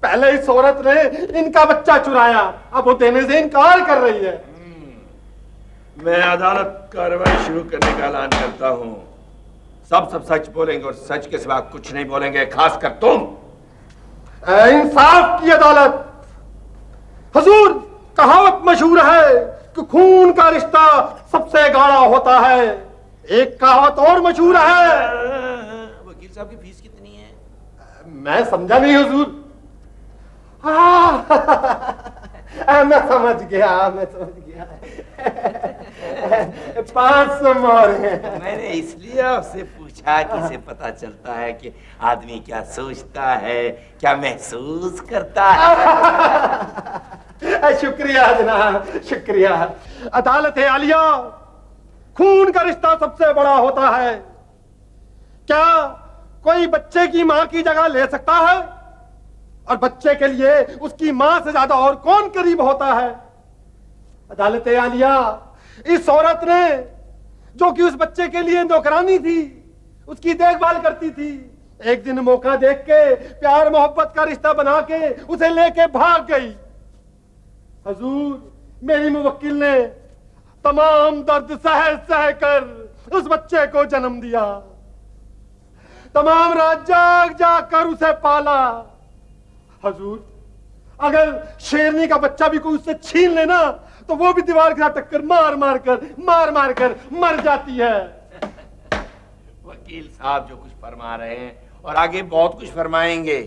पहले इस औरत ने इनका बच्चा चुराया, अब वो देने से इनकार कर रही है। मैं अदालत कार्रवाई शुरू करने का ऐलान करता हूँ। सब सच बोलेंगे और सच के सिवा कुछ नहीं बोलेंगे, खासकर तुम। इंसाफ की अदालत। हुजूर, कहावत मशहूर है कि खून का रिश्ता सबसे गाढ़ा होता है। एक कहावत और मशहूर है। वकील साहब की फीस कितनी है? मैं समझा नहीं हुजूर। मैं समझ गया, मैं समझ गया। 500 मोहर है। मैंने इसलिए आपसे पूछा कि इसे पता चलता है कि आदमी क्या सोचता है, क्या महसूस करता है। शुक्रिया जनाब, शुक्रिया। अदालत है आलिया, खून का रिश्ता सबसे बड़ा होता है। क्या कोई बच्चे की मां की जगह ले सकता है? और बच्चे के लिए उसकी मां से ज्यादा और कौन करीब होता है? अदालत आलिया, इस औरत ने, जो कि उस बच्चे के लिए नौकरानी थी, उसकी देखभाल करती थी, एक दिन मौका देख के प्यार मोहब्बत का रिश्ता बना के उसे लेके भाग गई। हुजूर, मेरी मुवक्किल ने तमाम दर्द सह सह कर उस बच्चे को जन्म दिया, तमाम रात जाग जाग कर उसे पाला। हुजूर, अगर शेरनी का बच्चा भी कोई उससे छीन लेना तो वो भी दीवार के साथ टक्कर मार मार कर मर जाती है। वकील साहब जो कुछ फरमा रहे हैं और आगे बहुत कुछ फरमाएंगे,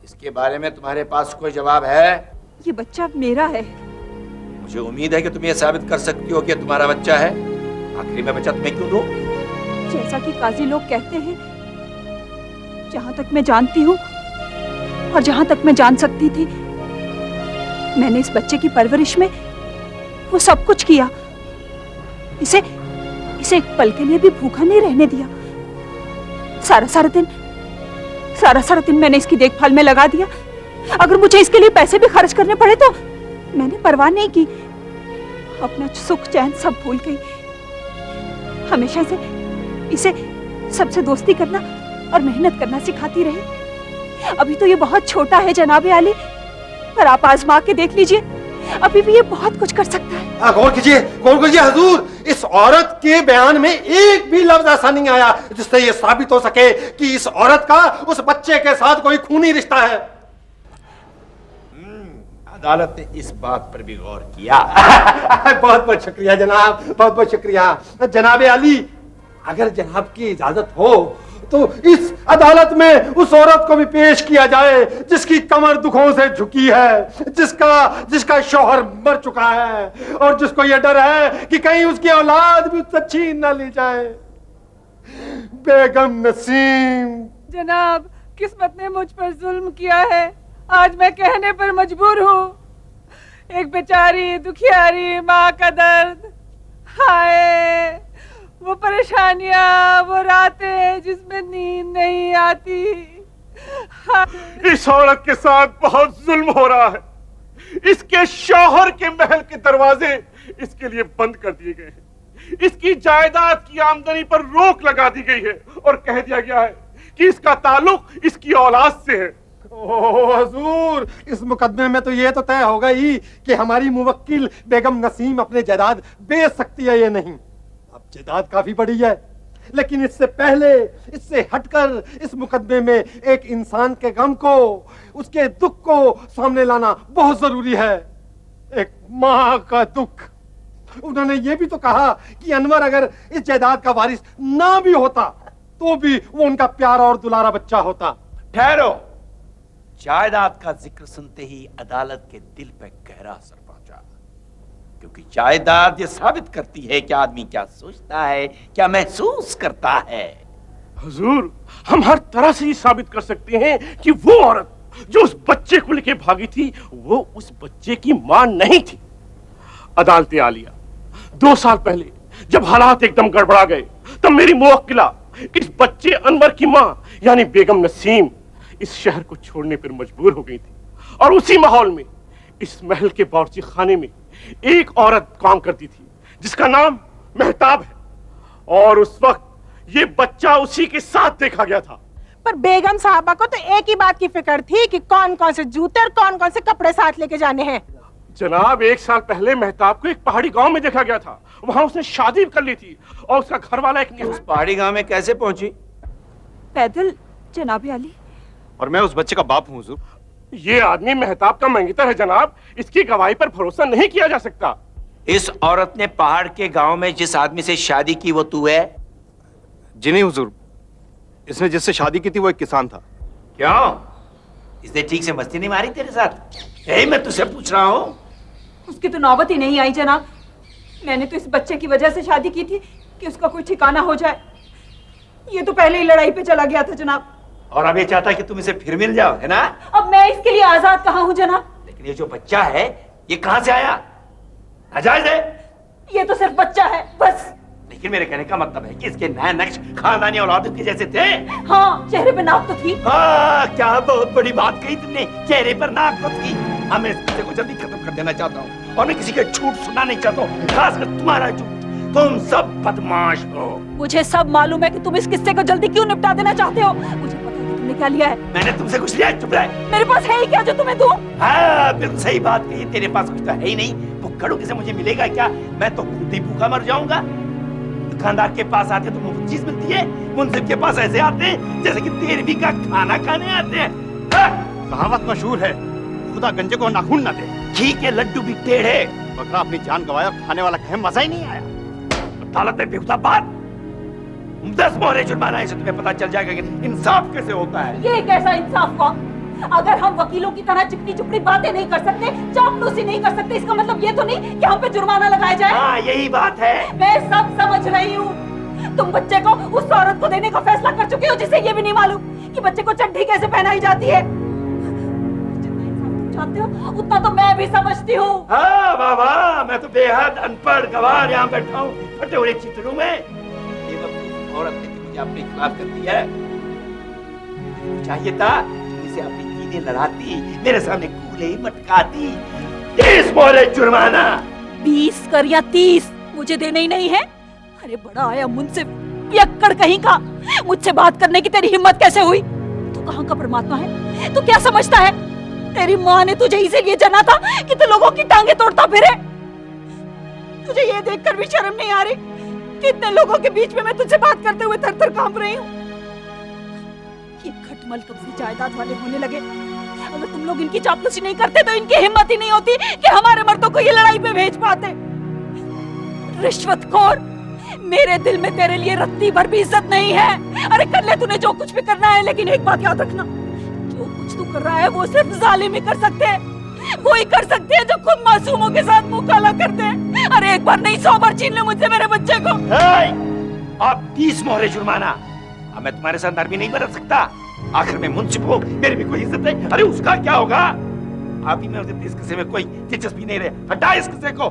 इसके बारे में तुम्हारे पास कोई जवाब है? ये बच्चा मेरा है। मुझे उम्मीद है कि तुम ये साबित कर सकती हो कि तुम्हारा बच्चा है। आखिरी में बच्चा तुम्हें क्यों दूं? जैसा कि काजी लोग कहते हैं, जहां तक मैं जानती हूँ और जहां तक मैं जान सकती थी, मैंने इस बच्चे की परवरिश में वो सब कुछ किया। इसे एक पल के लिए भी भूखा नहीं रहने दिया। सारा दिन मैंने इसकी देखभाल में लगा दिया। अगर मुझे इसके लिए पैसे भी खर्च करने पड़े तो मैंने परवाह नहीं की। अपना सुख चैन सब भूल गई। हमेशा से इसे सबसे दोस्ती करना और मेहनत करना सिखाती रही। अभी तो ये बहुत छोटा है जनाबे आली, पर आप आजमा के देख लीजिए, अभी भी ये बहुत कुछ कर सकता है। गौर कीजिए हुजूर, इस औरत के बयान में एक भी लफ्ज ऐसा नहीं आया जिससे ये साबित हो सके कि इस औरत का उस बच्चे के साथ कोई खूनी रिश्ता है। अदालत ने इस बात पर भी गौर किया। बहुत बहुत शुक्रिया जनाब, बहुत बहुत शुक्रिया। जनाबे अली, अगर जनाब की इजाजत हो तो इस अदालत में उस औरत को भी पेश किया जाए जिसकी कमर दुखों से झुकी है, जिसका शौहर मर चुका है और जिसको यह डर है कि कहीं उसकी औलाद भी उससे छीन न ली जाए। बेगम नसीम। जनाब, किस्मत ने मुझ पर जुल्म किया है। आज मैं कहने पर मजबूर हूँ। एक बेचारी दुखियारी माँ का दर्द, हाय वो परेशानियां, वो रातें जिसमें नींद नहीं आती। इस औरत के साथ बहुत जुल्म हो रहा है। इसके शौहर के महल के दरवाजे इसके लिए बंद कर दिए गए हैं। इसकी जायदाद की आमदनी पर रोक लगा दी गई है और कह दिया गया है कि इसका ताल्लुक इसकी औलाद से है। हुजूर, इस मुकदमे में तो ये तो तय होगा ही कि हमारी मुवक्किल बेगम नसीम अपने जायदाद बेच सकती है या नहीं। अब जायदाद काफी बड़ी है, लेकिन इससे पहले, इससे हटकर इस मुकदमे में एक इंसान के गम को, उसके दुख को सामने लाना बहुत जरूरी है। एक माँ का दुख। उन्होंने ये भी तो कहा कि अनवर अगर इस जायदाद का वारिस ना भी होता तो भी वो उनका प्यारा और दुलारा बच्चा होता। ठहरो। जायदाद का जिक्र सुनते ही अदालत के दिल पे गहरा असर पहुंचा, क्योंकि जायदाद ये साबित करती है कि आदमी क्या सोचता है, क्या महसूस करता है। हुजूर, हम हर तरह से ये साबित कर सकते हैं कि वो औरत जो उस बच्चे को लेके भागी थी, वो उस बच्चे की मां नहीं थी। अदालत आलिया, 2 साल पहले जब हालात एकदम गड़बड़ा गए, तब मेरी मुवक्किला इस बच्चे अनवर की मां यानी बेगम नसीम इस शहर को छोड़ने पर मजबूर हो गई थी। और उसी माहौल में इस महल के बावर्ची खाने में एक औरत काम करती थी जिसका नाम मेहताब है, और उस वक्त ये बच्चा उसी के साथ देखा गया था। पर बेगम साहबा को तो एक ही बात की फिक्र थी कि कौन कौन से जूते और कौन कौन से कपड़े साथ लेके जाने हैं। जनाब, 1 साल पहले मेहताब को एक पहाड़ी गांव में देखा गया था। वहां उसने शादी कर ली थी और उसका घर वाला एक उस पहाड़ी गांव में कैसे पहुंची? पैदल जनाबे अली। और मैं उस बच्चे का बाप हूँ हुजूर। ये आदमी मेहताब का मंगेतर है जनाब, इसकी गवाही पर भरोसा नहीं किया जा सकता। इस औरत ने पहाड़ के गांव में जिस आदमी से शादी की वो तू है? जी नहीं हुजूर, इसने जिससे शादी की थी वो एक किसान था। क्यों? इसने ठीक से मस्ती नहीं मारी तेरे साथ? यही मैं तुझसे पूछ रहा हूँ। उसकी तो नौबत ही नहीं आई जनाब। मैंने तो इस बच्चे की वजह से शादी की थी कि उसका कोई ठिकाना हो जाए। ये तो पहले ही लड़ाई पे चला गया था जनाब। और अब ये चाहता है कि तुम इसे फिर मिल जाओ, है ना? अब मैं इसके लिए आजाद कहाँ हूँ जनाब? लेकिन ये जो बच्चा है, ये कहाँ से आया? नाजायज है? ये तो सिर्फ बच्चा है बस। लेकिन मेरे कहने का मतलब है कि इसके नए नक्श खानदानी औलादों के जैसे थे। हाँ, चेहरे पे नाक तो थी। हाँ, क्या बहुत बड़ी बात कही तुमने, चेहरे पर नाक तो थी। हाँ, मैं इस किस्से को जल्दी खत्म कर देना चाहता हूँ और मैं किसी के झूठ सुनना नहीं चाहता हूँ, खासकर तुम्हारा झूठ। तुम सब बदमाश हो। मुझे सब मालूम है कि तुम इस किस्से को जल्दी क्यों निपटा देना चाहते हो। मुझे पता है कि तुमने क्या लिया है। मैंने तुमसे कुछ लिया? चुप रहे। मेरे पास है ही क्या जो तुम्हें दूं? हाँ, बिल्कुल सही बात कही। तेरे पास कुछ तो है ही नहीं। भुक्खड़ों से मुझे मिलेगा क्या? मैं तो खुद ही भूखा मर जाऊंगा। दुकानदार के पास आते तो मुफ्त चीज मिलती है, मुंसिफ के पास ऐसे आते हैं जैसे कि 13वीं का खाना खाने आते हैं। कहावत मशहूर है, खुदा गंजे को नाखून न दे। घी के लड्डू भी टेढ़े। बकरा अपनी जान गवाया, खाने वाला कहे मजा ही नहीं आया। अदालत में बेहुदा बात। 10 मोहरे जुर्माना है, इससे तुम्हें पता चल जाएगा कि इंसाफ कैसे होता है। ये कैसा इंसाफ हुआ? अगर हम वकीलों की तरह चिकनी चुपड़ी बातें नहीं कर सकते, चापलूसी नहीं कर सकते, इसका मतलब ये तो नहीं कि हम पे जुर्माना लगाया जाए। हाँ, यही बात है। मैं सब समझ रही हूँ। तुम बच्चे को उस औरत को देने का फैसला कर चुके हो जिसे ये भी नहीं मालूम कि बच्चे को चड्ढी कैसे पहनाई जाती है। जितना इंसाफ तुम चाहते हो उतना तो मैं भी समझती हूँ। हाँ बाबा, मैं तो बेहद अनपढ़ गवार यहाँ बैठा हूँ फटे हुए चित्रों में। ये औरत ने मुझे अपने खिलाफ कर दिया है। चाहिए था इसे अपनी चीजें लड़ाती, मेरे सामने कूले मटकाती। 30 मोहरे जुर्माना। 20 कर या 30 मुझे देने ही नहीं है। अरे बड़ा आया मुझसे पियक्कड़ कहीं का, मुझसे बात करने की तेरी हिम्मत कैसे हुई? तू कहाँ का परमात्मा है? तू क्या समझता है? तेरी माँ ने तुझे इसीलिए जना था कि तू लोगों की टांगे तोड़ता फिरे। तुझे ये देखकर भी शर्म नहीं आ रही कि इतने लोगों के बीच में मैं तुझसे बात करते हुए थर-थर कांप रही हूँ। ये खटमल कब से जायदाद वाले होने लगे? अगर तुम लोग इनकी चापलूसी नहीं करते तो इनकी हिम्मत ही नहीं होती कि हमारे मर्दों को ये लड़ाई पे भेज पाते। रिश्वतखोर, मेरे दिल में तेरे लिए रत्ती भर भी इज्जत नहीं है। अरे कर ले तूने जो कुछ भी करना है, लेकिन एक बात याद रखना, जो कुछ तू कर रहा है वो सिर्फ जालिम ही कर सकते हैं। वो ही कर सकते हैं जो खुद मासूमों के साथ मुंह काला करते हैं। अरे एक बार नहीं 100 बार छीन ले मुझसे मेरे बच्चे को। आप 30 मोहरे जुर्माना। अब मैं तुम्हारे साथ नरमी नहीं बरत सकता। आखिर में मुंसिफ हो, मेरी भी कोई इज्जत है। अरे उसका क्या होगा? आप ही में इस किस्से में कोई दिलचस्पी नहीं रहे। हटा इस किस्से को।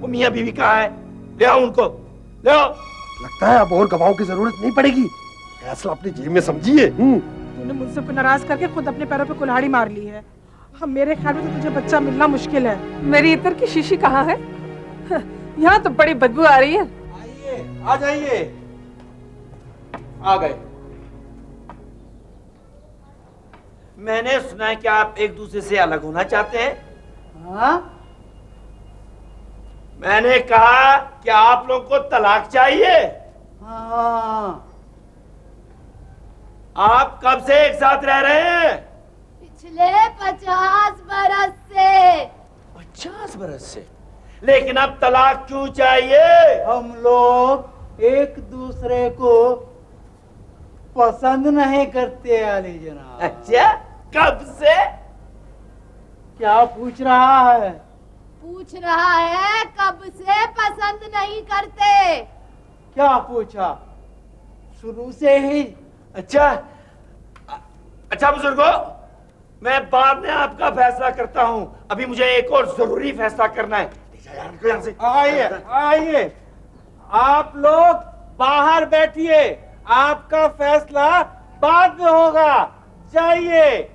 वो मियाँ बीवी कहाँ है? ले आओ उनको, ले आओ। लगता है अब और गवाहों की जरूरत नहीं पड़ेगी। फैसला अपनी जेब में समझिए। तूने मुझसे को नाराज करके खुद अपने पैरों पे कुल्हाड़ी मार ली है। हम मेरे ख्याल में तो तुझे बच्चा मिलना मुश्किल है। मेरी इतर की शीशी कहाँ है? यहाँ तो बड़ी बदबू आ रही है। आइए, आ जाइए। आ गए। मैंने सुना है कि आप एक दूसरे से अलग होना चाहते हैं। हाँ? मैंने कहा कि आप लोगों को तलाक चाहिए। हाँ। आप कब से एक साथ रह रहे हैं? पिछले 50 बरस से। 50 बरस से? लेकिन अब तलाक क्यों चाहिए? हम लोग एक दूसरे को पसंद नहीं करते अली जनाब। अच्छा, कब से? क्या पूछ रहा है? पूछ रहा है कब से पसंद नहीं करते। क्या पूछा? शुरू से ही। अच्छा अच्छा बुजुर्गो, मैं बाद में आपका फैसला करता हूं। अभी मुझे एक और जरूरी फैसला करना है। यहाँ से आइए, आइए। आप लोग बाहर बैठिए, आपका फैसला बाद में होगा। जाइए।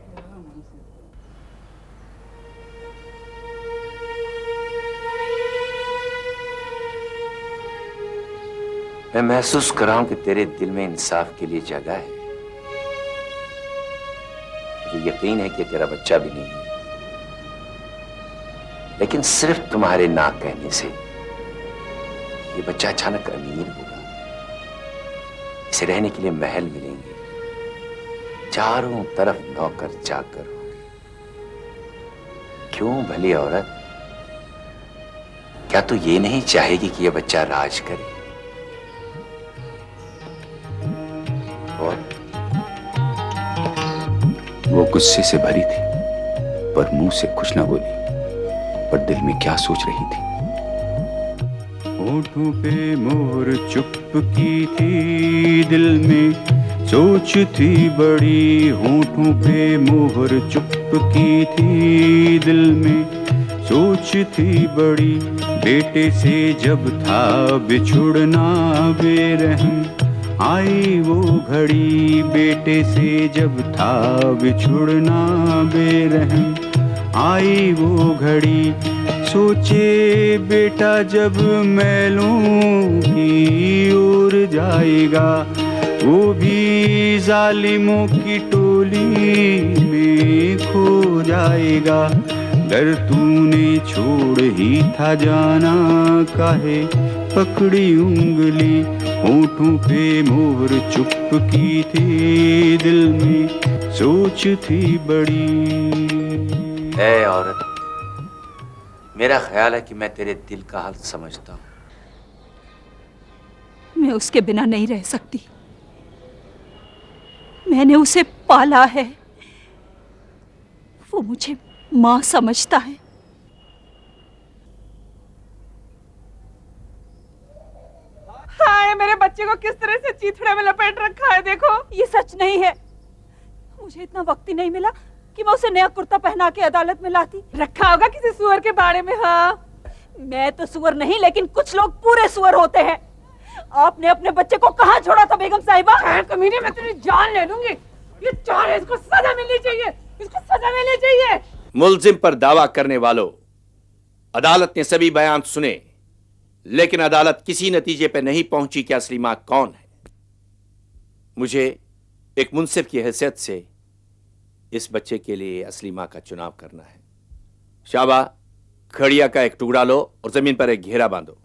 मैं महसूस कर रहा हूं कि तेरे दिल में इंसाफ के लिए जगह है। मुझे यकीन है कि तेरा बच्चा भी नहीं है, लेकिन सिर्फ तुम्हारे ना कहने से ये बच्चा अचानक अमीर होगा। इसे रहने के लिए महल मिलेंगे, चारों तरफ नौकर चाकर होंगे। क्यों भली औरत, क्या तू ये नहीं चाहेगी कि यह बच्चा राज करे? और वो गुस्से से भरी थी, पर मुंह से कुछ ना बोली, पर दिल में क्या सोच रही थी। होठों पे मोहर चुप की थी, दिल में सोच थी बड़ी। होठों पे मोहर चुप की थी, दिल में सोच थी बड़ी। बेटे से जब था बिछुड़ना बेरहम, आई वो घड़ी। बेटे से जब था बिछुड़ना बेरहम, आई वो घड़ी। सोचे बेटा जब मैलों की ओर जाएगा, वो भी जालिमों की टोली में खो जाएगा। डर तूने छोड़ ही था जाना, काहे पकड़ी उंगली। होठों पे मोहर चुप की थी, दिल में सोच थी बड़ी। ऐ औरत, मेरा ख्याल है कि मैं तेरे दिल का हाल समझता हूं। मैं उसके बिना नहीं रह सकती। मैंने उसे पाला है, वो मुझे माँ समझता है। हाय, मेरे बच्चे को किस तरह से चीथड़े में लपेट रखा है, देखो। ये सच नहीं है। मुझे इतना वक्त ही नहीं मिला कि मैं उसे नया कुर्ता पहना के अदालत में लाती। रखा होगा किसी सुअर के बाड़े में। हाँ, मैं तो सुअर नहीं, लेकिन कुछ लोग पूरे सुअर होते हैं। आपने अपने बच्चे को कहाँ छोड़ा था बेगम साहिबा? कमीने, मैं तेरी जान ले लूंगी। ये चोर है, इसको सजा मिलनी चाहिए, इसको सजा मिलनी चाहिए। मुल्जिम पर दावा करने वालों, अदालत ने सभी बयान सुने, लेकिन अदालत किसी नतीजे पर नहीं पहुंची कि असली मां कौन है। मुझे एक मुंसिफ की हैसियत से इस बच्चे के लिए असली मां का चुनाव करना है। शाबा, खड़िया का एक टुकड़ा लो और जमीन पर एक घेरा बांधो।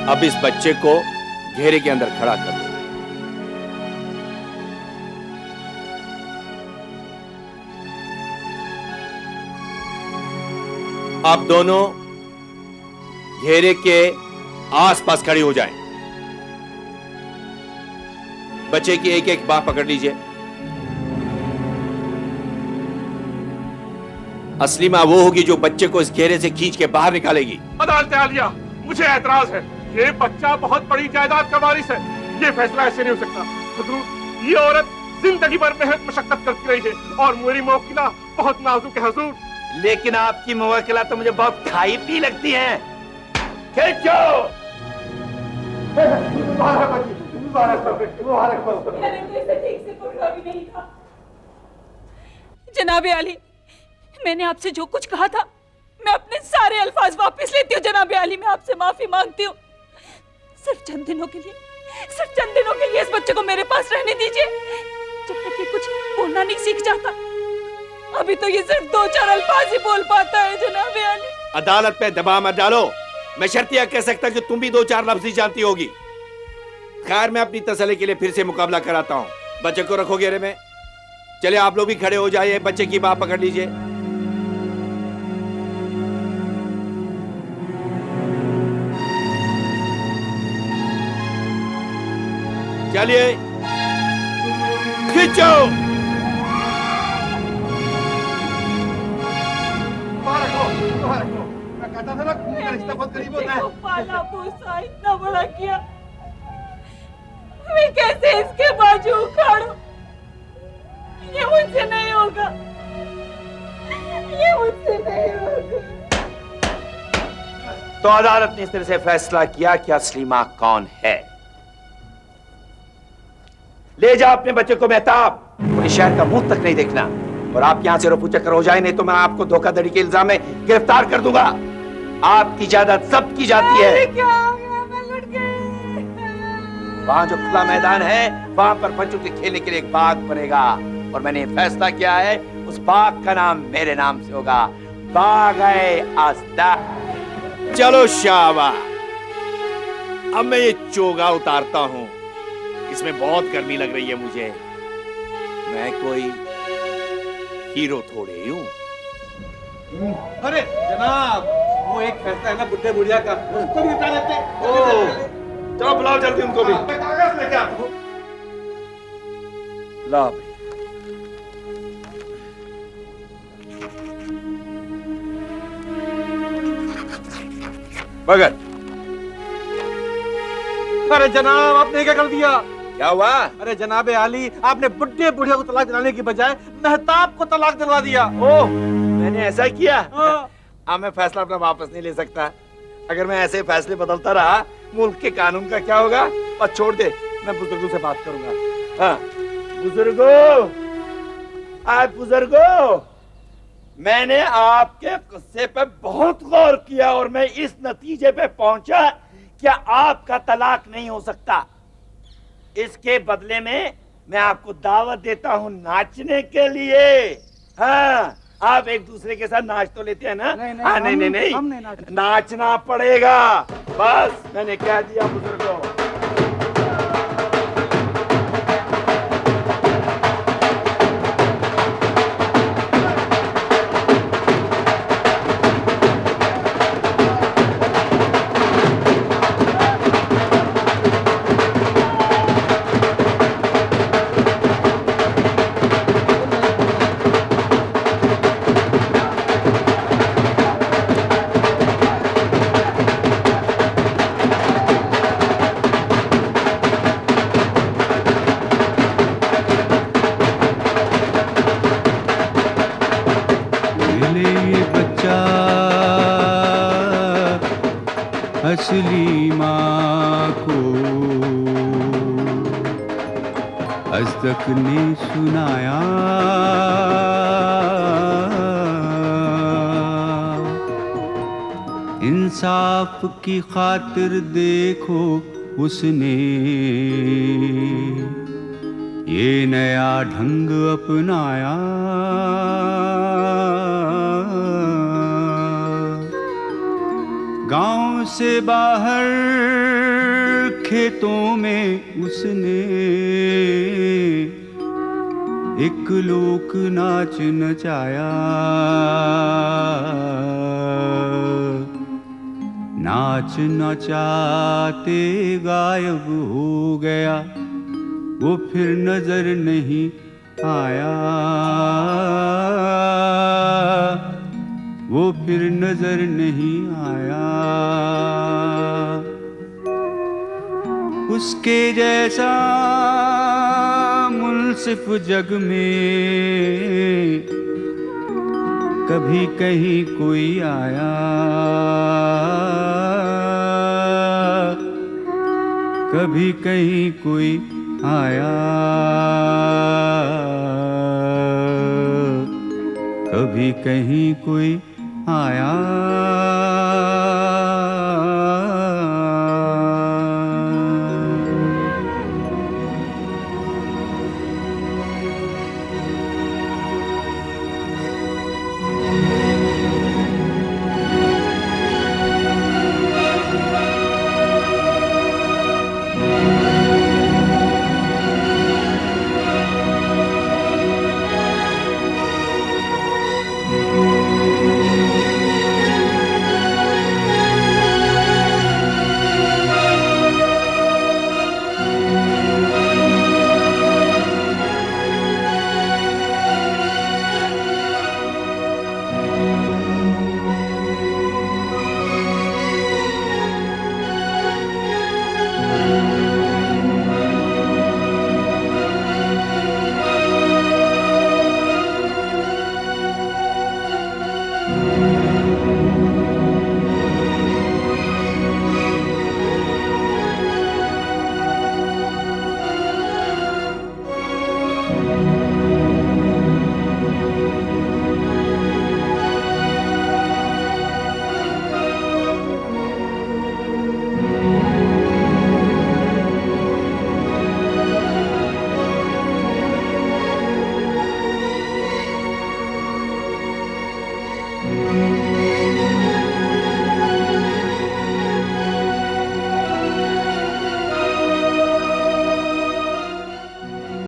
अब इस बच्चे को घेरे के अंदर खड़ा कर दो। आप दोनों घेरे के आसपास खड़े हो जाएं। बच्चे की एक एक बाह पकड़ लीजिए। असली मां वो होगी जो बच्चे को इस घेरे से खींच के बाहर निकालेगी। अदालत आलिया, मुझे ऐतराज है। ये बच्चा बहुत बड़ी जायदाद का वारिस है। ये फैसला ऐसे नहीं हो सकता। हुजूर, ये औरत जिंदगी भर मेहनत मशक्कत करती रही है और मेरी मौकिला बहुत नाजुक है हुजूर। लेकिन आपकी मुवक्किला तो मुझे बहुत खाई पी लगती है। खींचो। जनाबे आली, मैंने आपसे जो कुछ कहा था, मैं अपने सारे अल्फाज वापस लेती हूँ। जनाबे आली, मैं आपसे माफी मांगती हूँ। सिर्फ चंद दिनों के लिए इस बच्चे को मेरे पास रहने दीजिए, जब तक ये कुछ बोलना नहीं सीख जाता। अभी तो ये सिर्फ 2-4 अल्फाज ही बोल पाता है। जनाबे आली, अदालत पे दबाव मत डालो। मैं शर्तिया कह सकता कि तुम भी 2-4 लफ्ज़ ही जानती होगी। खैर, मैं अपनी तसल्ली के लिए फिर से मुकाबला कराता हूँ। बच्चे को रखो घेरे में। चलिए, आप लोग भी खड़े हो जाइए। बच्चे की बाह पकड़ लीजिए। चलिए, खींचो। मैं कहता था ना, खून का रिश्ता बहुत करीब होता है। पाला पोसा इतना बड़ा किया, मैं कैसे इसके बाजू उखाड़ूं? ये मुझसे नहीं होगा, ये मुझसे नहीं होगा। तो अदालत ने इस तरह से फैसला किया कि असली मां कौन है। ले जा अपने बच्चे को मेहताब। पूरे शहर का मुंह तक नहीं देखना, और आप यहां से रफू चक्कर हो जाए, नहीं तो मैं आपको धोखाधड़ी के इल्जाम में गिरफ्तार कर दूंगा। आपकी जायदाद जब्त की जाती है। क्या हो गया? मैं लुट गई। वहां जो खुला मैदान है, वहां पर बच्चों के खेलने के लिए एक बाग बनेगा, और मैंने फैसला किया है उस बाग का नाम मेरे नाम से होगा, बाग-ए-आज़दा। चलो शाबा, अब मैं ये चोगा उतारता हूँ। इसमें बहुत गर्मी लग रही है मुझे। मैं कोई हीरो थोड़े हूँ। अरे जनाब, वो एक फैसला है ना बुढ़े बुढ़िया का, उसको भी उतार लेते हैं। चलो बुलाओ जल्दी उनको भी। मैं कागज लेके आता हूँ। लाओ। भगत। अरे जनाब, आपने क्या कर दिया? क्या हुआ? अरे जनाबे आली, आपने बुढ़े बुढ़िया को तलाक दिलाने की बजाय मेहताब को तलाक दिलवा दिया। ओह, मैंने ऐसा किया? हाँ, मैं फैसला अपना वापस नहीं ले सकता। अगर मैं ऐसे फैसले बदलता रहा, मुल्क के कानून का क्या होगा? और छोड़ दे, मैं बुजुर्गों से बात करूंगा। हाँ, बुजुर्गों, बुजुर्गों, मैंने आपके गुस्से पे बहुत गौर किया और मैं इस नतीजे पे पहुंचा कि आपका तलाक नहीं हो सकता। इसके बदले में मैं आपको दावत देता हूँ नाचने के लिए। हाँ, आप एक दूसरे के साथ नाच तो लेते हैं ना? नहीं, नाचना पड़ेगा। बस मैंने कह दिया बुजुर्गों। असली माँ को अज़दक ने सुनाया। इंसाफ की खातिर देखो उसने ये नया ढंग अपनाया। गांव से बाहर खेतों में उसने एक लोक नाच नचाया। नाच नचाते गायब हो गया, वो फिर नजर नहीं आया। वो फिर नजर नहीं आया। उसके जैसा मुनसिफ जग में कभी कहीं कोई आया। कभी कहीं कोई आया। कभी कहीं कोई आया।